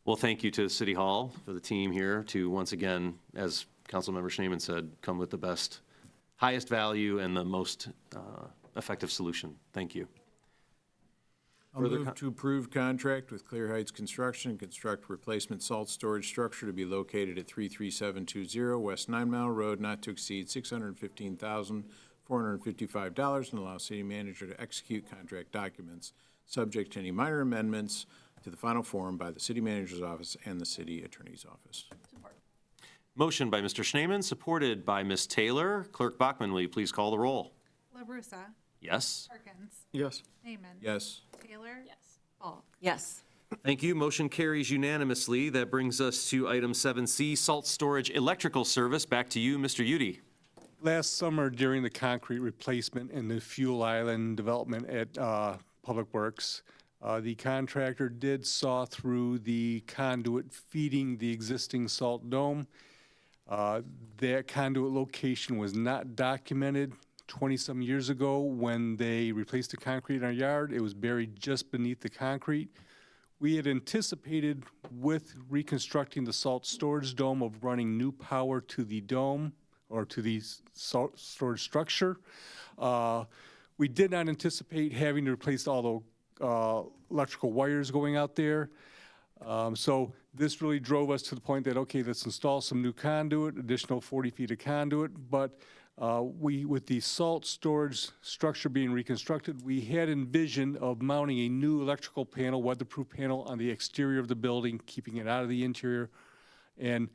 Well, thank you to City Hall, for the team here, to once again, as Councilmember Schneeman said, come with the best, highest value and the most effective solution. Thank you. I'll move to approve contract with Clear Heights Construction and construct replacement salt storage structure to be located at 33720 West 9 Mile Road, not to exceed $615,455, and allow city manager to execute contract documents, subject to any minor amendments to the final form by the city manager's office and the city attorney's office. Motion by Mr. Schneeman, supported by Ms. Taylor. Clerk Bachman, will you please call the roll? LaBrusa. Yes. Perkins. Yes. Naaman. Yes. Taylor. Yes. Falk. Yes. Thank you. Motion carries unanimously. That brings us to item 7C, salt storage electrical service. Back to you, Mr. Udi. Last summer, during the concrete replacement and the fuel island development at Public Works, the contractor did saw through the conduit feeding the existing salt dome. That conduit location was not documented 20-some years ago when they replaced the concrete in our yard. It was buried just beneath the concrete. We had anticipated with reconstructing the salt storage dome of running new power to the dome or to the salt storage structure. We did not anticipate having to replace all the electrical wires going out there. So this really drove us to the point that, okay, let's install some new conduit, additional 40 feet of conduit. But with the salt storage structure being reconstructed, we had envisioned of mounting a new electrical panel, weatherproof panel on the exterior of the building, keeping it out of the interior, and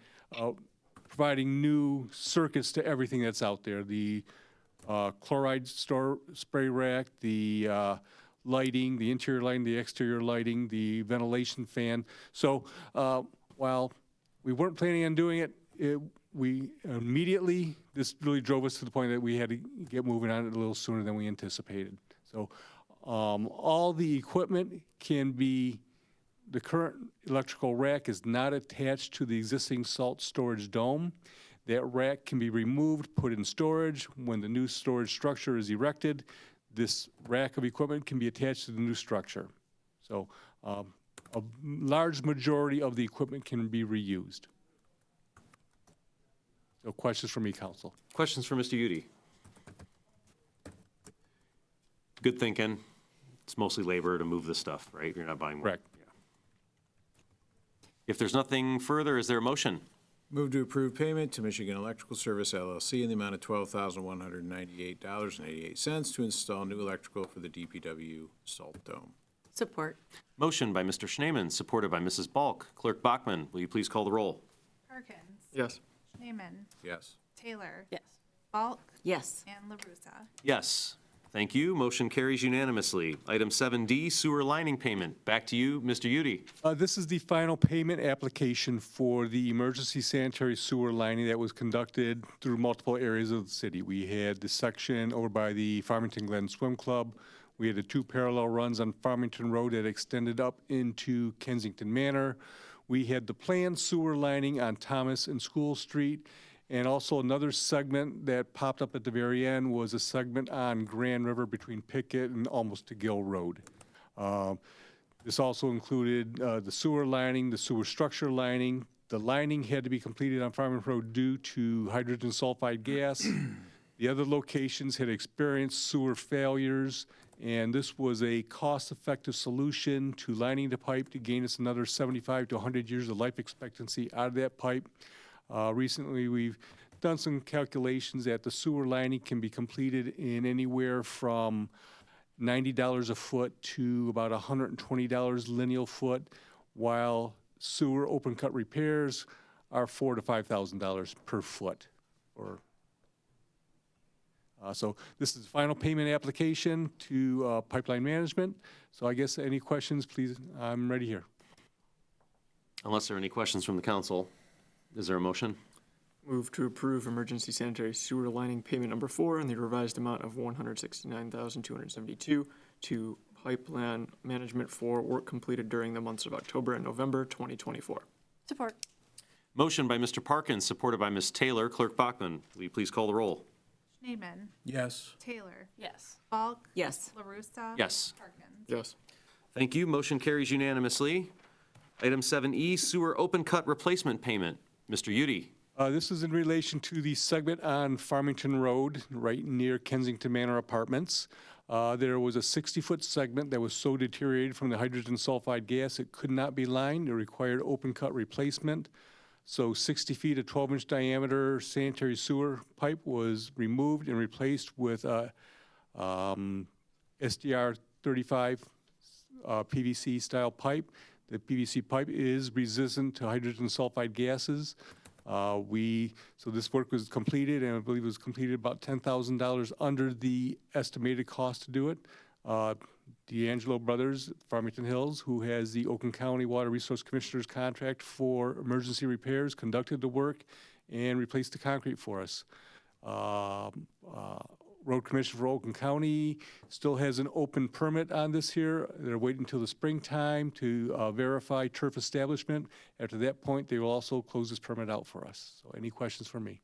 providing new circuits to everything that's out there. The chloride spray rack, the lighting, the interior lighting, the exterior lighting, the ventilation fan. So while we weren't planning on doing it, we immediately, this really drove us to the point that we had to get moving on it a little sooner than we anticipated. So All the equipment can be, the current electrical rack is not attached to the existing salt storage dome. That rack can be removed, put in storage. When the new storage structure is erected, this rack of equipment can be attached to the new structure. So a large majority of the equipment can be reused. So questions from me, Council? Questions for Mr. Udi? Good thinking. It's mostly labor to move the stuff, right? You're not buying more. Correct. Yeah. If there's nothing further, is there a motion? Move to approve payment to Michigan Electrical Service LLC in the amount of $12,198.88 to install new electrical for the DPW salt dome. Support. Motion by Mr. Schneeman, supported by Mrs. Balk. Clerk Bachman, will you please call the roll? Perkins. Yes. Schneeman. Yes. Taylor. Yes. Balk. Yes. And LaRussa. Yes. Thank you. Motion carries unanimously. Item 7D, sewer lining payment. Back to you, Mr. Udi. This is the final payment application for the emergency sanitary sewer lining that was conducted through multiple areas of the city. We had the section over by the Farmington Glen Swim Club. We had the 2 parallel runs on Farmington Road that extended up into Kensington Manor. We had the planned sewer lining on Thomas and School Street. And also another segment that popped up at the very end was a segment on Grand River between Pickett and almost to Gill Road. This also included the sewer lining, the sewer structure lining. The lining had to be completed on Farmington Road due to hydrogen sulfide gas. The other locations had experienced sewer failures, and this was a cost-effective solution to lining the pipe to gain us another 75 to 100 years of life expectancy out of that pipe. Recently, we've done some calculations that the sewer lining can be completed in anywhere from $90 a foot to about $120 lineal foot, while sewer open cut repairs are $4,000 to $5,000 per foot. So this is the final payment application to Pipeline Management. So I guess any questions, please, I'm ready here. Unless there are any questions from the council, is there a motion? Move to approve emergency sanitary sewer lining payment number 4 in the revised amount of $169,272 to Pipeline Management for work completed during the months of October and November 2024. Support. Motion by Mr. Parkins, supported by Ms. Taylor. Clerk Bachman, will you please call the roll? Schneeman. Yes. Taylor. Yes. Balk. Yes. LaRussa. Yes. Perkins. Yes. Thank you. Motion carries unanimously. Item 7E, sewer open cut replacement payment. Mr. Udi. This is in relation to the segment on Farmington Road, right near Kensington Manor Apartments. There was a 60-foot segment that was so deteriorated from the hydrogen sulfide gas it could not be lined. It required open cut replacement. So 60 feet of 12-inch diameter sanitary sewer pipe was removed and replaced with a SDR 35 PVC style pipe. The PVC pipe is resistant to hydrogen sulfide gases. So this work was completed, and I believe it was completed about $10,000 under the estimated cost to do it. D'Angelo Brothers, Farmington Hills, who has the Oakland County Water Resource Commissioner's contract for emergency repairs, conducted the work and replaced the concrete for us. Road Commission for Oakland County still has an open permit on this here. They're waiting until the springtime to verify turf establishment. After that point, they will also close this permit out for us. So any questions for me?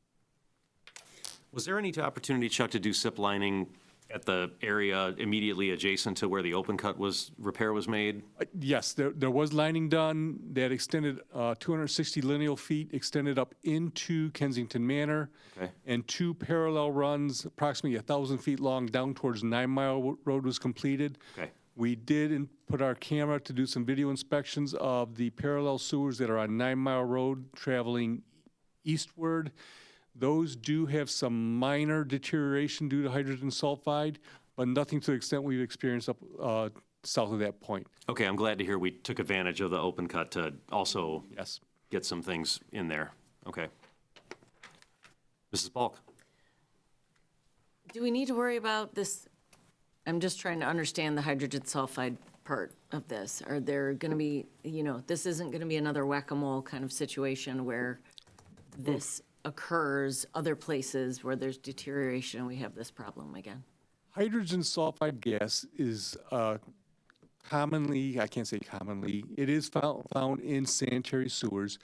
Was there any opportunity, Chuck, to do SIP lining at the area immediately adjacent to where the open cut repair was made? Yes, there was lining done that extended 260 lineal feet, extended up into Kensington Manor. Okay. And 2 parallel runs, approximately 1,000 feet long, down towards 9 Mile Road was completed. Okay. We did put our camera to do some video inspections of the parallel sewers that are on 9 Mile Road traveling eastward. Those do have some minor deterioration due to hydrogen sulfide, but nothing to the extent we've experienced up south of that point. Okay, I'm glad to hear we took advantage of the open cut to also Yes. get some things in there. Okay. Mrs. Balk. Do we need to worry about this? I'm just trying to understand the hydrogen sulfide part of this. Are there going to be, this isn't going to be another whack-a-mole kind of situation where this occurs other places where there's deterioration and we have this problem again? Hydrogen sulfide gas is commonly, I can't say commonly, it is found in sanitary sewers,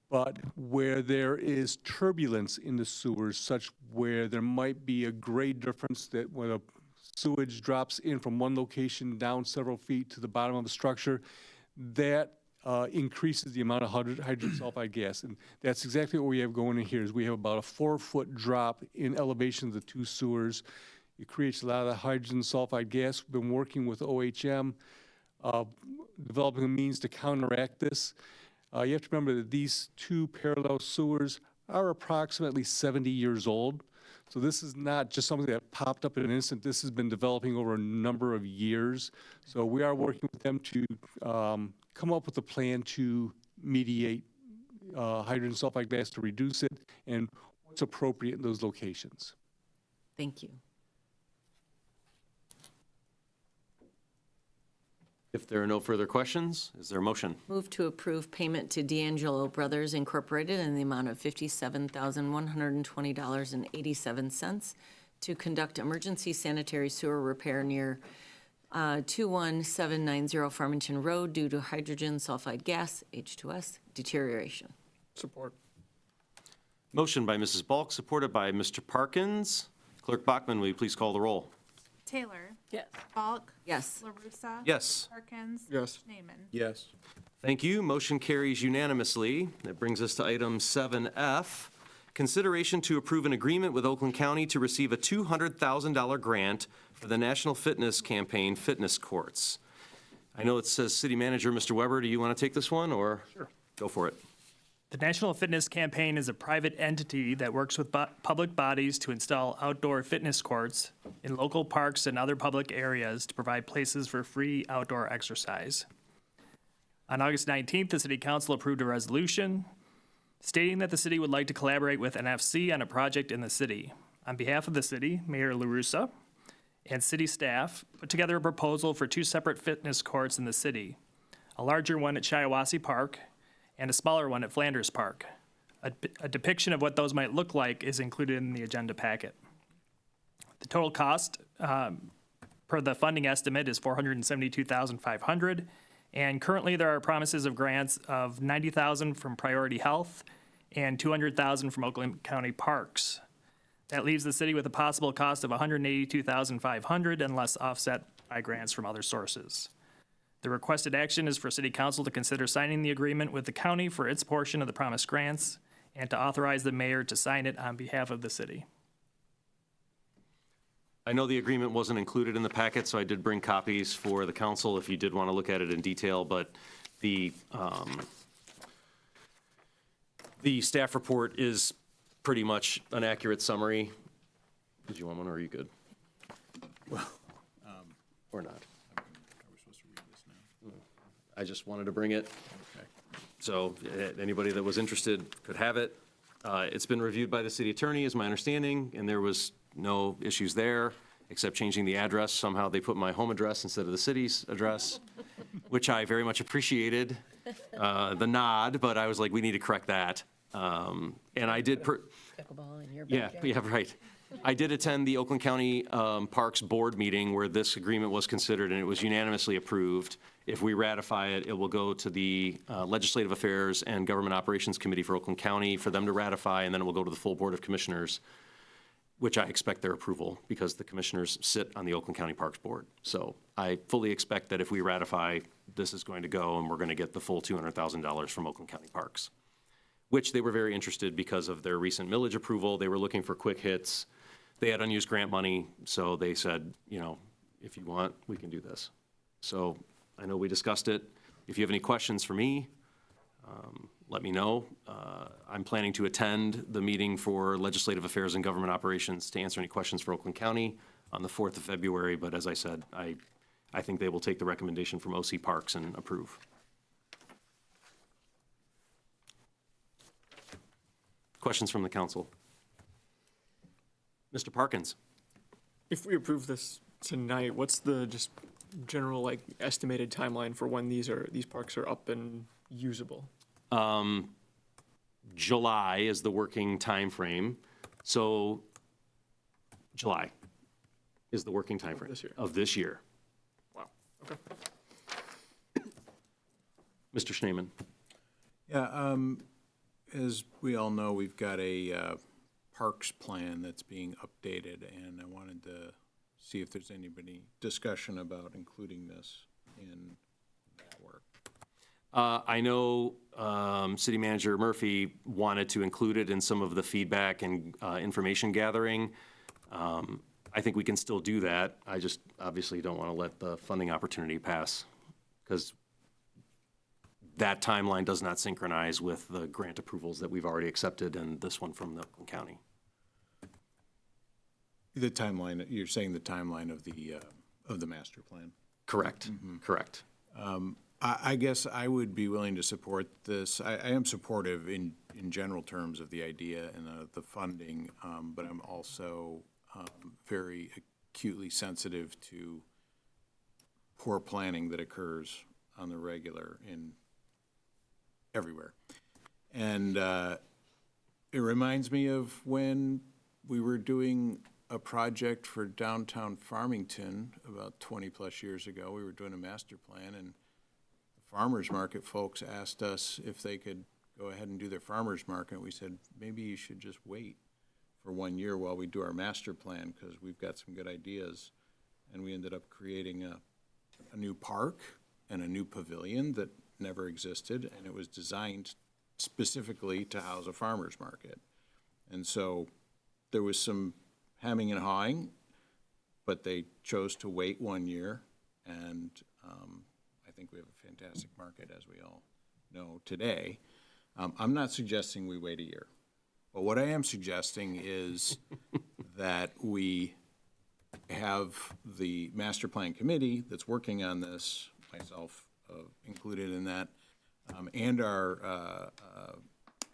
but where there is turbulence in the sewers, such where there might be a grade difference that when a sewage drops in from one location down several feet to the bottom of the structure, that increases the amount of hydrogen sulfide gas. And that's exactly what we have going in here, is we have about a 4-foot drop in elevation of the two sewers. It creates a lot of the hydrogen sulfide gas. We've been working with OHM, developing a means to counteract this. You have to remember that these two parallel sewers are approximately 70 years old. So this is not just something that popped up in an instant. This has been developing over a number of years. So we are working with them to come up with a plan to mediate hydrogen sulfide gas to reduce it and what's appropriate in those locations. Thank you. If there are no further questions, is there a motion? Move to approve payment to D'Angelo Brothers Incorporated in the amount of $57,120.87 to conduct emergency sanitary sewer repair near 21790 Farmington Road due to hydrogen sulfide gas, H2S, deterioration. Support. Motion by Mrs. Balk, supported by Mr. Parkins. Clerk Bachman, will you please call the roll? Taylor. Yes. Falk. Yes. LaRussa. Yes. Perkins. Yes. Schneeman. Yes. Thank you. Motion carries unanimously. That brings us to item 7F. Consideration to approve an agreement with Oakland County to receive a $200,000 grant for the National Fitness Campaign Fitness Courts. I know it says City Manager, Mr. Weber, do you want to take this one, or? Sure. Go for it. The National Fitness Campaign is a private entity that works with public bodies to install outdoor fitness courts in local parks and other public areas to provide places for free outdoor exercise. On August 19th, the City Council approved a resolution stating that the city would like to collaborate with NFC on a project in the city. On behalf of the city, Mayor LaRussa and city staff put together a proposal for 2 separate fitness courts in the city, a larger one at Shiawassee Park and a smaller one at Flanders Park. A depiction of what those might look like is included in the agenda packet. The total cost per the funding estimate is $472,500, and currently there are promises of grants of $90,000 from Priority Health and $200,000 from Oakland County Parks. That leaves the city with a possible cost of $182,500 unless offset by grants from other sources. The requested action is for City Council to consider signing the agreement with the county for its portion of the promised grants and to authorize the mayor to sign it on behalf of the city. I know the agreement wasn't included in the packet, so I did bring copies for the council if you did want to look at it in detail, but the staff report is pretty much an accurate summary. Did you want one, or are you good? Well, or not? are we supposed to read this now? I just wanted to bring it. Okay. So anybody that was interested could have it. It's been reviewed by the city attorney, is my understanding, and there was no issues there, except changing the address. Somehow they put my home address instead of the city's address, which I very much appreciated, the nod, but I was like, we need to correct that. And I did, Pickleball in your backyard. yeah, right. I did attend the Oakland County Parks Board meeting where this agreement was considered, and it was unanimously approved. If we ratify it, it will go to the Legislative Affairs and Government Operations Committee for Oakland County for them to ratify, and then it will go to the full Board of Commissioners, which I expect their approval because the commissioners sit on the Oakland County Parks Board. So I fully expect that if we ratify, this is going to go, and we're going to get the full $200,000 from Oakland County Parks, which they were very interested because of their recent millage approval. They were looking for quick hits. They had unused grant money, so they said, you know, if you want, we can do this. So I know we discussed it. If you have any questions for me, let me know. I'm planning to attend the meeting for Legislative Affairs and Government Operations to answer any questions for Oakland County on the 4th of February, but as I said, I think they will take the recommendation from OC Parks and approve. Questions from the council? Mr. Parkins. If we approve this tonight, what's the just general like estimated timeline for when these parks are up and usable? July is the working time frame. So July. is the working timeframe. this year. Of this year. Wow, okay. Mr. Schneeman. Yeah, as we all know, we've got a parks plan that's being updated, and I wanted to see if there's anybody discussion about including this in that work. I know City Manager Murphy wanted to include it in some of the feedback and information gathering. I think we can still do that. I just obviously don't want to let the funding opportunity pass, because that timeline does not synchronize with the grant approvals that we've already accepted and this one from the Oakland County. The timeline, you're saying the timeline of the master plan? Correct, correct. I guess I would be willing to support this. I am supportive in general terms of the idea and the funding, but I'm also very acutely sensitive to poor planning that occurs on the regular in everywhere. And it reminds me of when we were doing a project for downtown Farmington about 20-plus years ago. We were doing a master plan, and the farmers market folks asked us if they could go ahead and do their farmers market. We said, maybe you should just wait for 1 year while we do our master plan, because we've got some good ideas. And we ended up creating a new park and a new pavilion that never existed, and it was designed specifically to house a farmer's market. And so there was some hemming and hawing, but they chose to wait 1 year, and I think we have a fantastic market, as we all know today. I'm not suggesting we wait a year, but what I am suggesting is that we have the master plan committee that's working on this, myself included in that, and our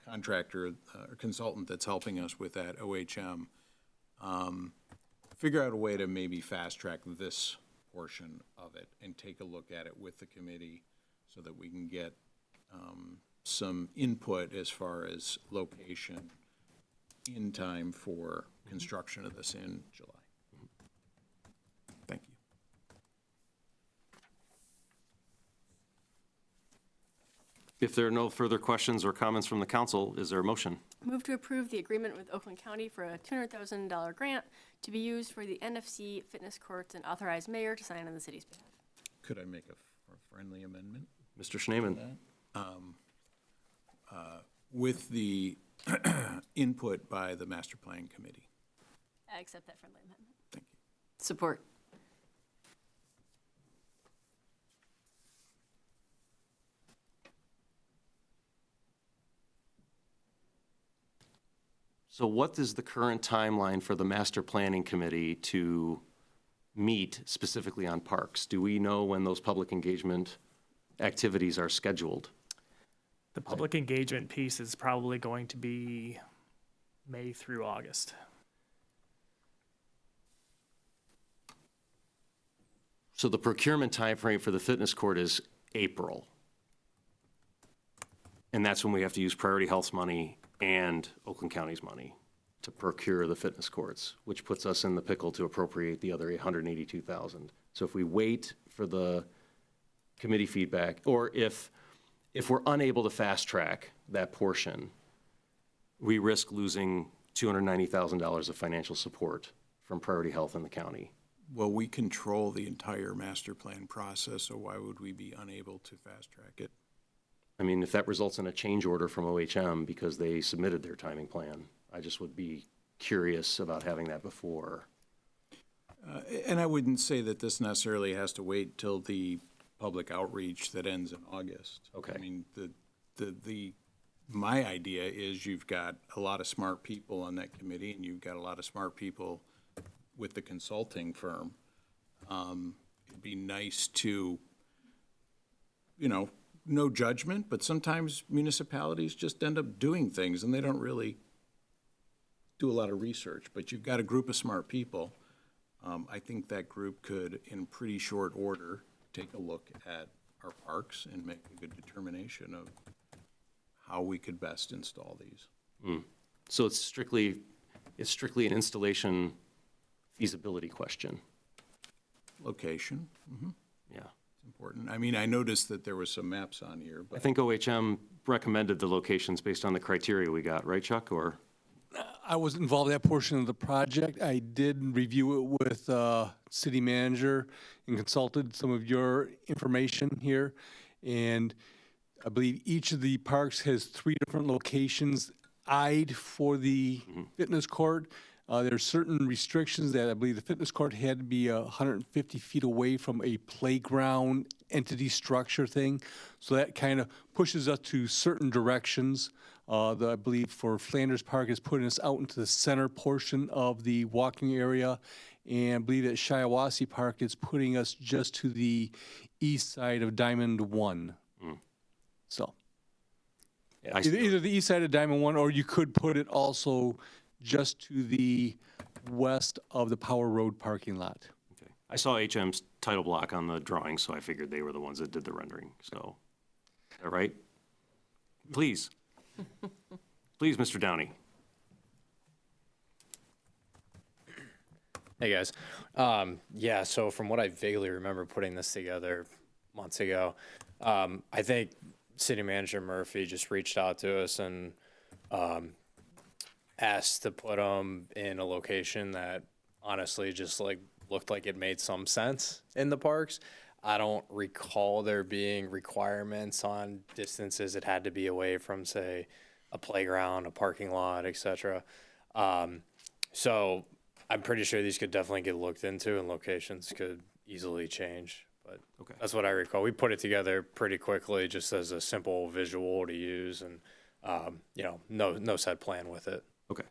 contractor or consultant that's helping us with that, OHM, figure out a way to maybe fast track this portion of it and take a look at it with the committee so that we can get some input as far as location in time for construction of this in July. Thank you. If there are no further questions or comments from the council, is there a motion? Move to approve the agreement with Oakland County for a $200,000 grant to be used for the NFC fitness courts and authorize mayor to sign on the city's behalf. Could I make a friendly amendment? Mr. Schneeman. With the input by the master plan committee. I accept that friendly amendment. Thank you. Support. So what is the current timeline for the master planning committee to meet specifically on parks? Do we know when those public engagement activities are scheduled? The public engagement piece is probably going to be May through August. So the procurement timeframe for the fitness court is April. And that's when we have to use Priority Health's money and Oakland County's money to procure the fitness courts, which puts us in the pickle to appropriate the other $882,000. So if we wait for the committee feedback, or if we're unable to fast track that portion, we risk losing $290,000 of financial support from Priority Health in the county. Well, we control the entire master plan process, so why would we be unable to fast track it? I mean, if that results in a change order from OHM because they submitted their timing plan, I just would be curious about having that before. And I wouldn't say that this necessarily has to wait till the public outreach that ends in August. Okay. I mean, my idea is you've got a lot of smart people on that committee, and you've got a lot of smart people with the consulting firm. It'd be nice to, no judgment, but sometimes municipalities just end up doing things and they don't really do a lot of research. But you've got a group of smart people. I think that group could, in pretty short order, take a look at our parks and make a good determination of how we could best install these. So it's strictly an installation feasibility question. Location, Yeah. it's important. I mean, I noticed that there was some maps on here, I but think OHM recommended the locations based on the criteria we got, right, Chuck? Or, I wasn't involved in that portion of the project. I did review it with city manager and consulted some of your information here. And I believe each of the parks has 3 different locations eyed for the fitness court. There are certain restrictions that I believe the fitness court had to be 150 feet away from a playground entity structure thing. So that kind of pushes us to certain directions. I believe for Flanders Park is putting us out into the center portion of the walking area. And I believe that Shiawassee Park is putting us just to the east side of Diamond 1. So I see. either the east side of Diamond 1, or you could put it also just to the west of the Power Road parking lot. Okay. I saw HM's title block on the drawing, so I figured they were the ones that did the rendering, so. All right? Please. Please, Mr. Downey. Hey guys. Yeah, so from what I vaguely remember putting this together months ago, I think City Manager Murphy just reached out to us and asked to put them in a location that honestly just like looked like it made some sense in the parks. I don't recall there being requirements on distances. It had to be away from, say, a playground, a parking lot, etc. So I'm pretty sure these could definitely get looked into, and locations could easily change. But Okay. that's what I recall. We put it together pretty quickly, just as a simple visual to use, and no set plan with it. Okay.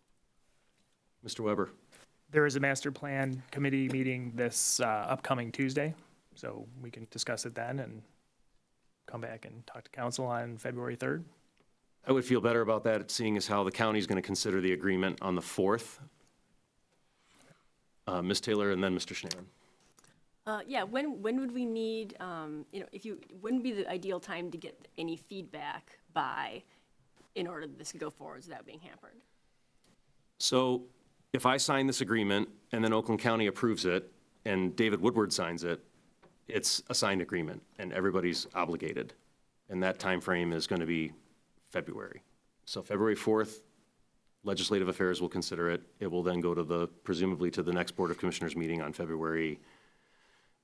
Mr. Weber. There is a master plan committee meeting this upcoming Tuesday, so we can discuss it then and come back and talk to council on February 3rd. I would feel better about that, seeing as how the county's going to consider the agreement on the 4th. Ms. Taylor and then Mr. Schneeman. Yeah, when would we need, when would be the ideal time to get any feedback by, in order that this could go forward without being hampered? So if I sign this agreement and then Oakland County approves it and David Woodward signs it, it's a signed agreement and everybody's obligated. And that time frame is going to be February. So February 4th, Legislative Affairs will consider it. It will then go to presumably to the next Board of Commissioners meeting on February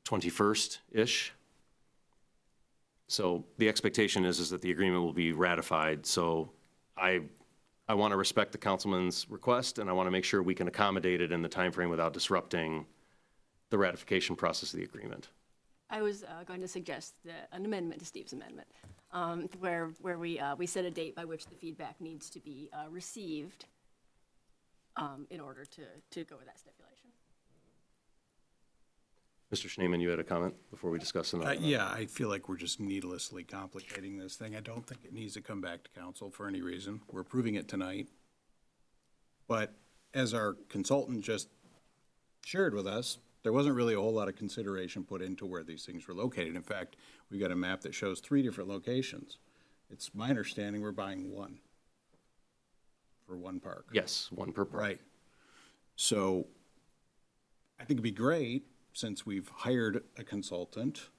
21st-ish. So the expectation is that the agreement will be ratified. So I want to respect the councilman's request, and I want to make sure we can accommodate it in the timeframe without disrupting the ratification process of the agreement. I was going to suggest an amendment to Steve's amendment, where we set a date by which the feedback needs to be received in order to go with that stipulation. Mr. Schneeman, you had a comment before we discuss another? yeah, I feel like we're just needlessly complicating this thing. I don't think it needs to come back to council for any reason. We're approving it tonight. But as our consultant just shared with us, there wasn't really a whole lot of consideration put into where these things were located. In fact, we've got a map that shows 3 different locations. It's my understanding we're buying one for one park. Yes, one per park. Right. So I think it'd be great, since we've hired a consultant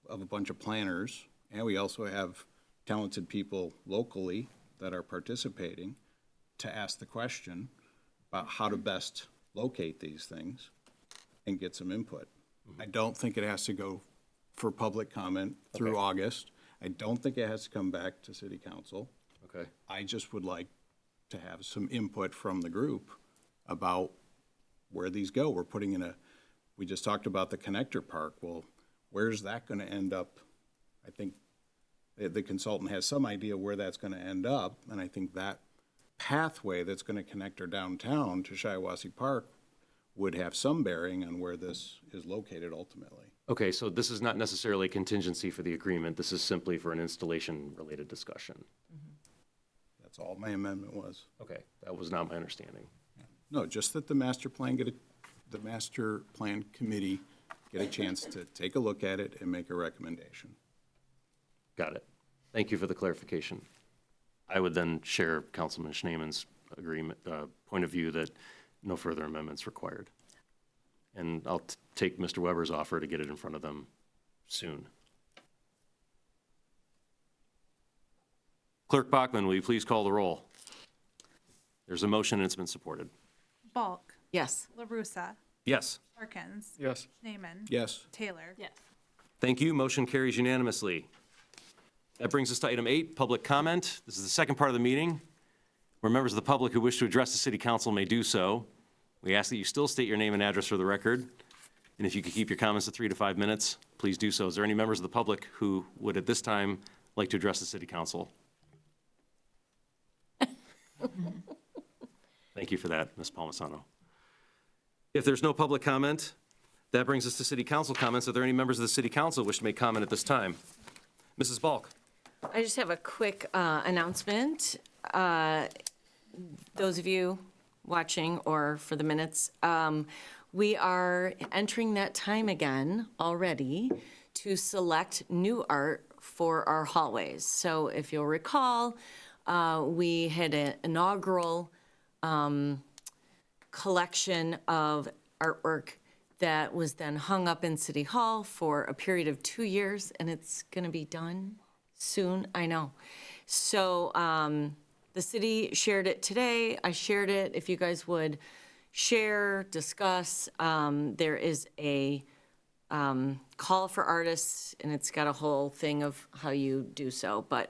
of a bunch of planners, and we also have talented people locally that are participating, to ask the question about how to best locate these things and get some input. I don't think it has to go for public comment through August. I don't think it has to come back to city council. Okay. I just would like to have some input from the group about where these go. We're putting in we just talked about the connector park. Well, where's that going to end up? I think the consultant has some idea where that's going to end up, and I think that pathway that's going to connect our downtown to Shiawassee Park would have some bearing on where this is located ultimately. Okay, so this is not necessarily a contingency for the agreement. This is simply for an installation-related discussion. That's all my amendment was. Okay, that was not my understanding. No, just that the master plan committee get a chance to take a look at it and make a recommendation. Got it. Thank you for the clarification. I would then share Councilman Schneeman's agreement, point of view that no further amendments required. And I'll take Mr. Weber's offer to get it in front of them soon. Clerk Bachman, will you please call the roll? There's a motion and it's been supported. Bulk. Yes. LaRussa. Yes. Perkins. Yes. Schneeman. Yes. Taylor. Yes. Thank you. Motion carries unanimously. That brings us to item 8, public comment. This is the second part of the meeting where members of the public who wish to address the city council may do so. We ask that you still state your name and address for the record. And if you could keep your comments to 3 to 5 minutes, please do so. Is there any members of the public who would at this time like to address the city council? Thank you for that, Ms. Palmisano. If there's no public comment, that brings us to city council comments. Are there any members of the city council who wish to make comment at this time? Mrs. Balk. I just have a quick announcement. Those of you watching or for the minutes, we are entering that time again already to select new art for our hallways. So if you'll recall, we had an inaugural collection of artwork that was then hung up in City Hall for a period of 2 years, and it's going to be done soon, I know. So the city shared it today. I shared it. If you guys would share, discuss, there is a call for artists, and it's got a whole thing of how you do so. But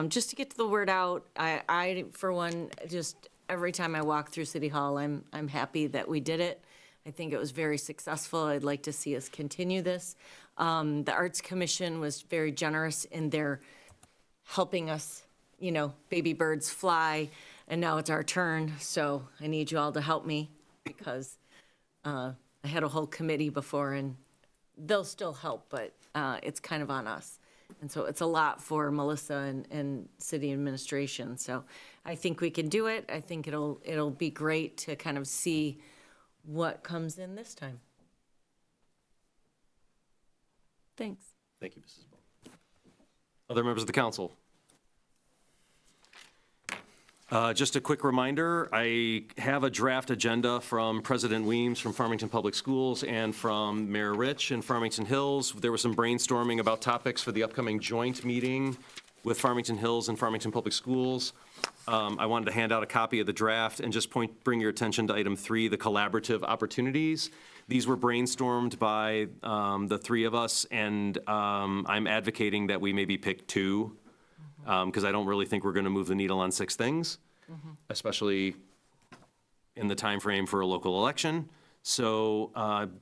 just to get the word out, I for one, just every time I walk through City Hall, I'm happy that we did it. I think it was very successful. I'd like to see us continue this. The Arts Commission was very generous in their helping us, you know, baby birds fly, and now it's our turn. So I need you all to help me because I had a whole committee before, and they'll still help, but it's kind of on us. And so it's a lot for Melissa and city administration. So I think we can do it. I think it'll be great to kind of see what comes in this time. Thanks. Thank you, Mrs. Balk. Other members of the council? Just a quick reminder, I have a draft agenda from President Weems from Farmington Public Schools and from Mayor Rich in Farmington Hills. There was some brainstorming about topics for the upcoming joint meeting with Farmington Hills and Farmington Public Schools. I wanted to hand out a copy of the draft and just bring your attention to item 3, the collaborative opportunities. These were brainstormed by the 3 of us, and I'm advocating that we maybe pick 2, because I don't really think we're going to move the needle on 6 things, especially in the time frame for a local election. So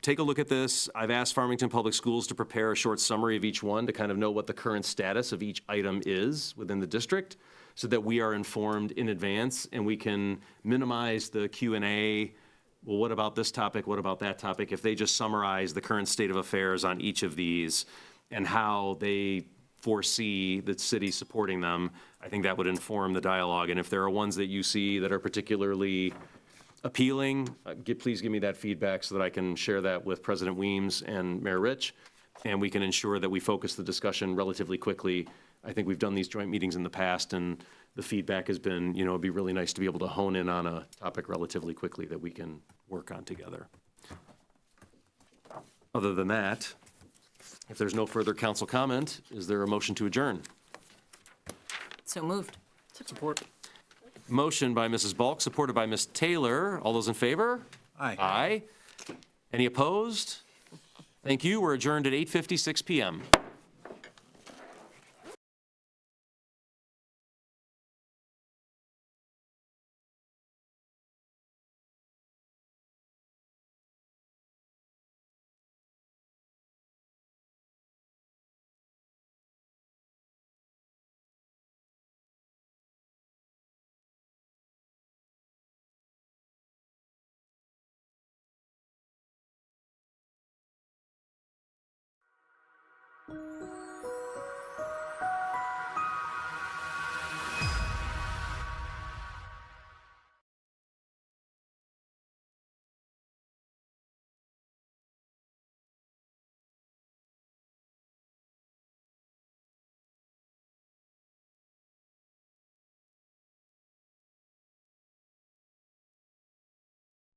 take a look at this. I've asked Farmington Public Schools to prepare a short summary of each one to kind of know what the current status of each item is within the district, so that we are informed in advance and we can minimize the Q&A. Well, what about this topic? What about that topic? If they just summarize the current state of affairs on each of these and how they foresee the city supporting them, I think that would inform the dialogue. And if there are ones that you see that are particularly appealing, please give me that feedback so that I can share that with President Weems and Mayor Rich, and we can ensure that we focus the discussion relatively quickly. I think we've done these joint meetings in the past, and the feedback has been, you know, it'd be really nice to be able to hone in on a topic relatively quickly that we can work on together. Other than that, if there's no further council comment, is there a motion to adjourn? So moved. Support. Motion by Mrs. Balk, supported by Ms. Taylor. All those in favor? Aye. Aye. Any opposed? Thank you. We're adjourned at 8:56 p.m. Thank you.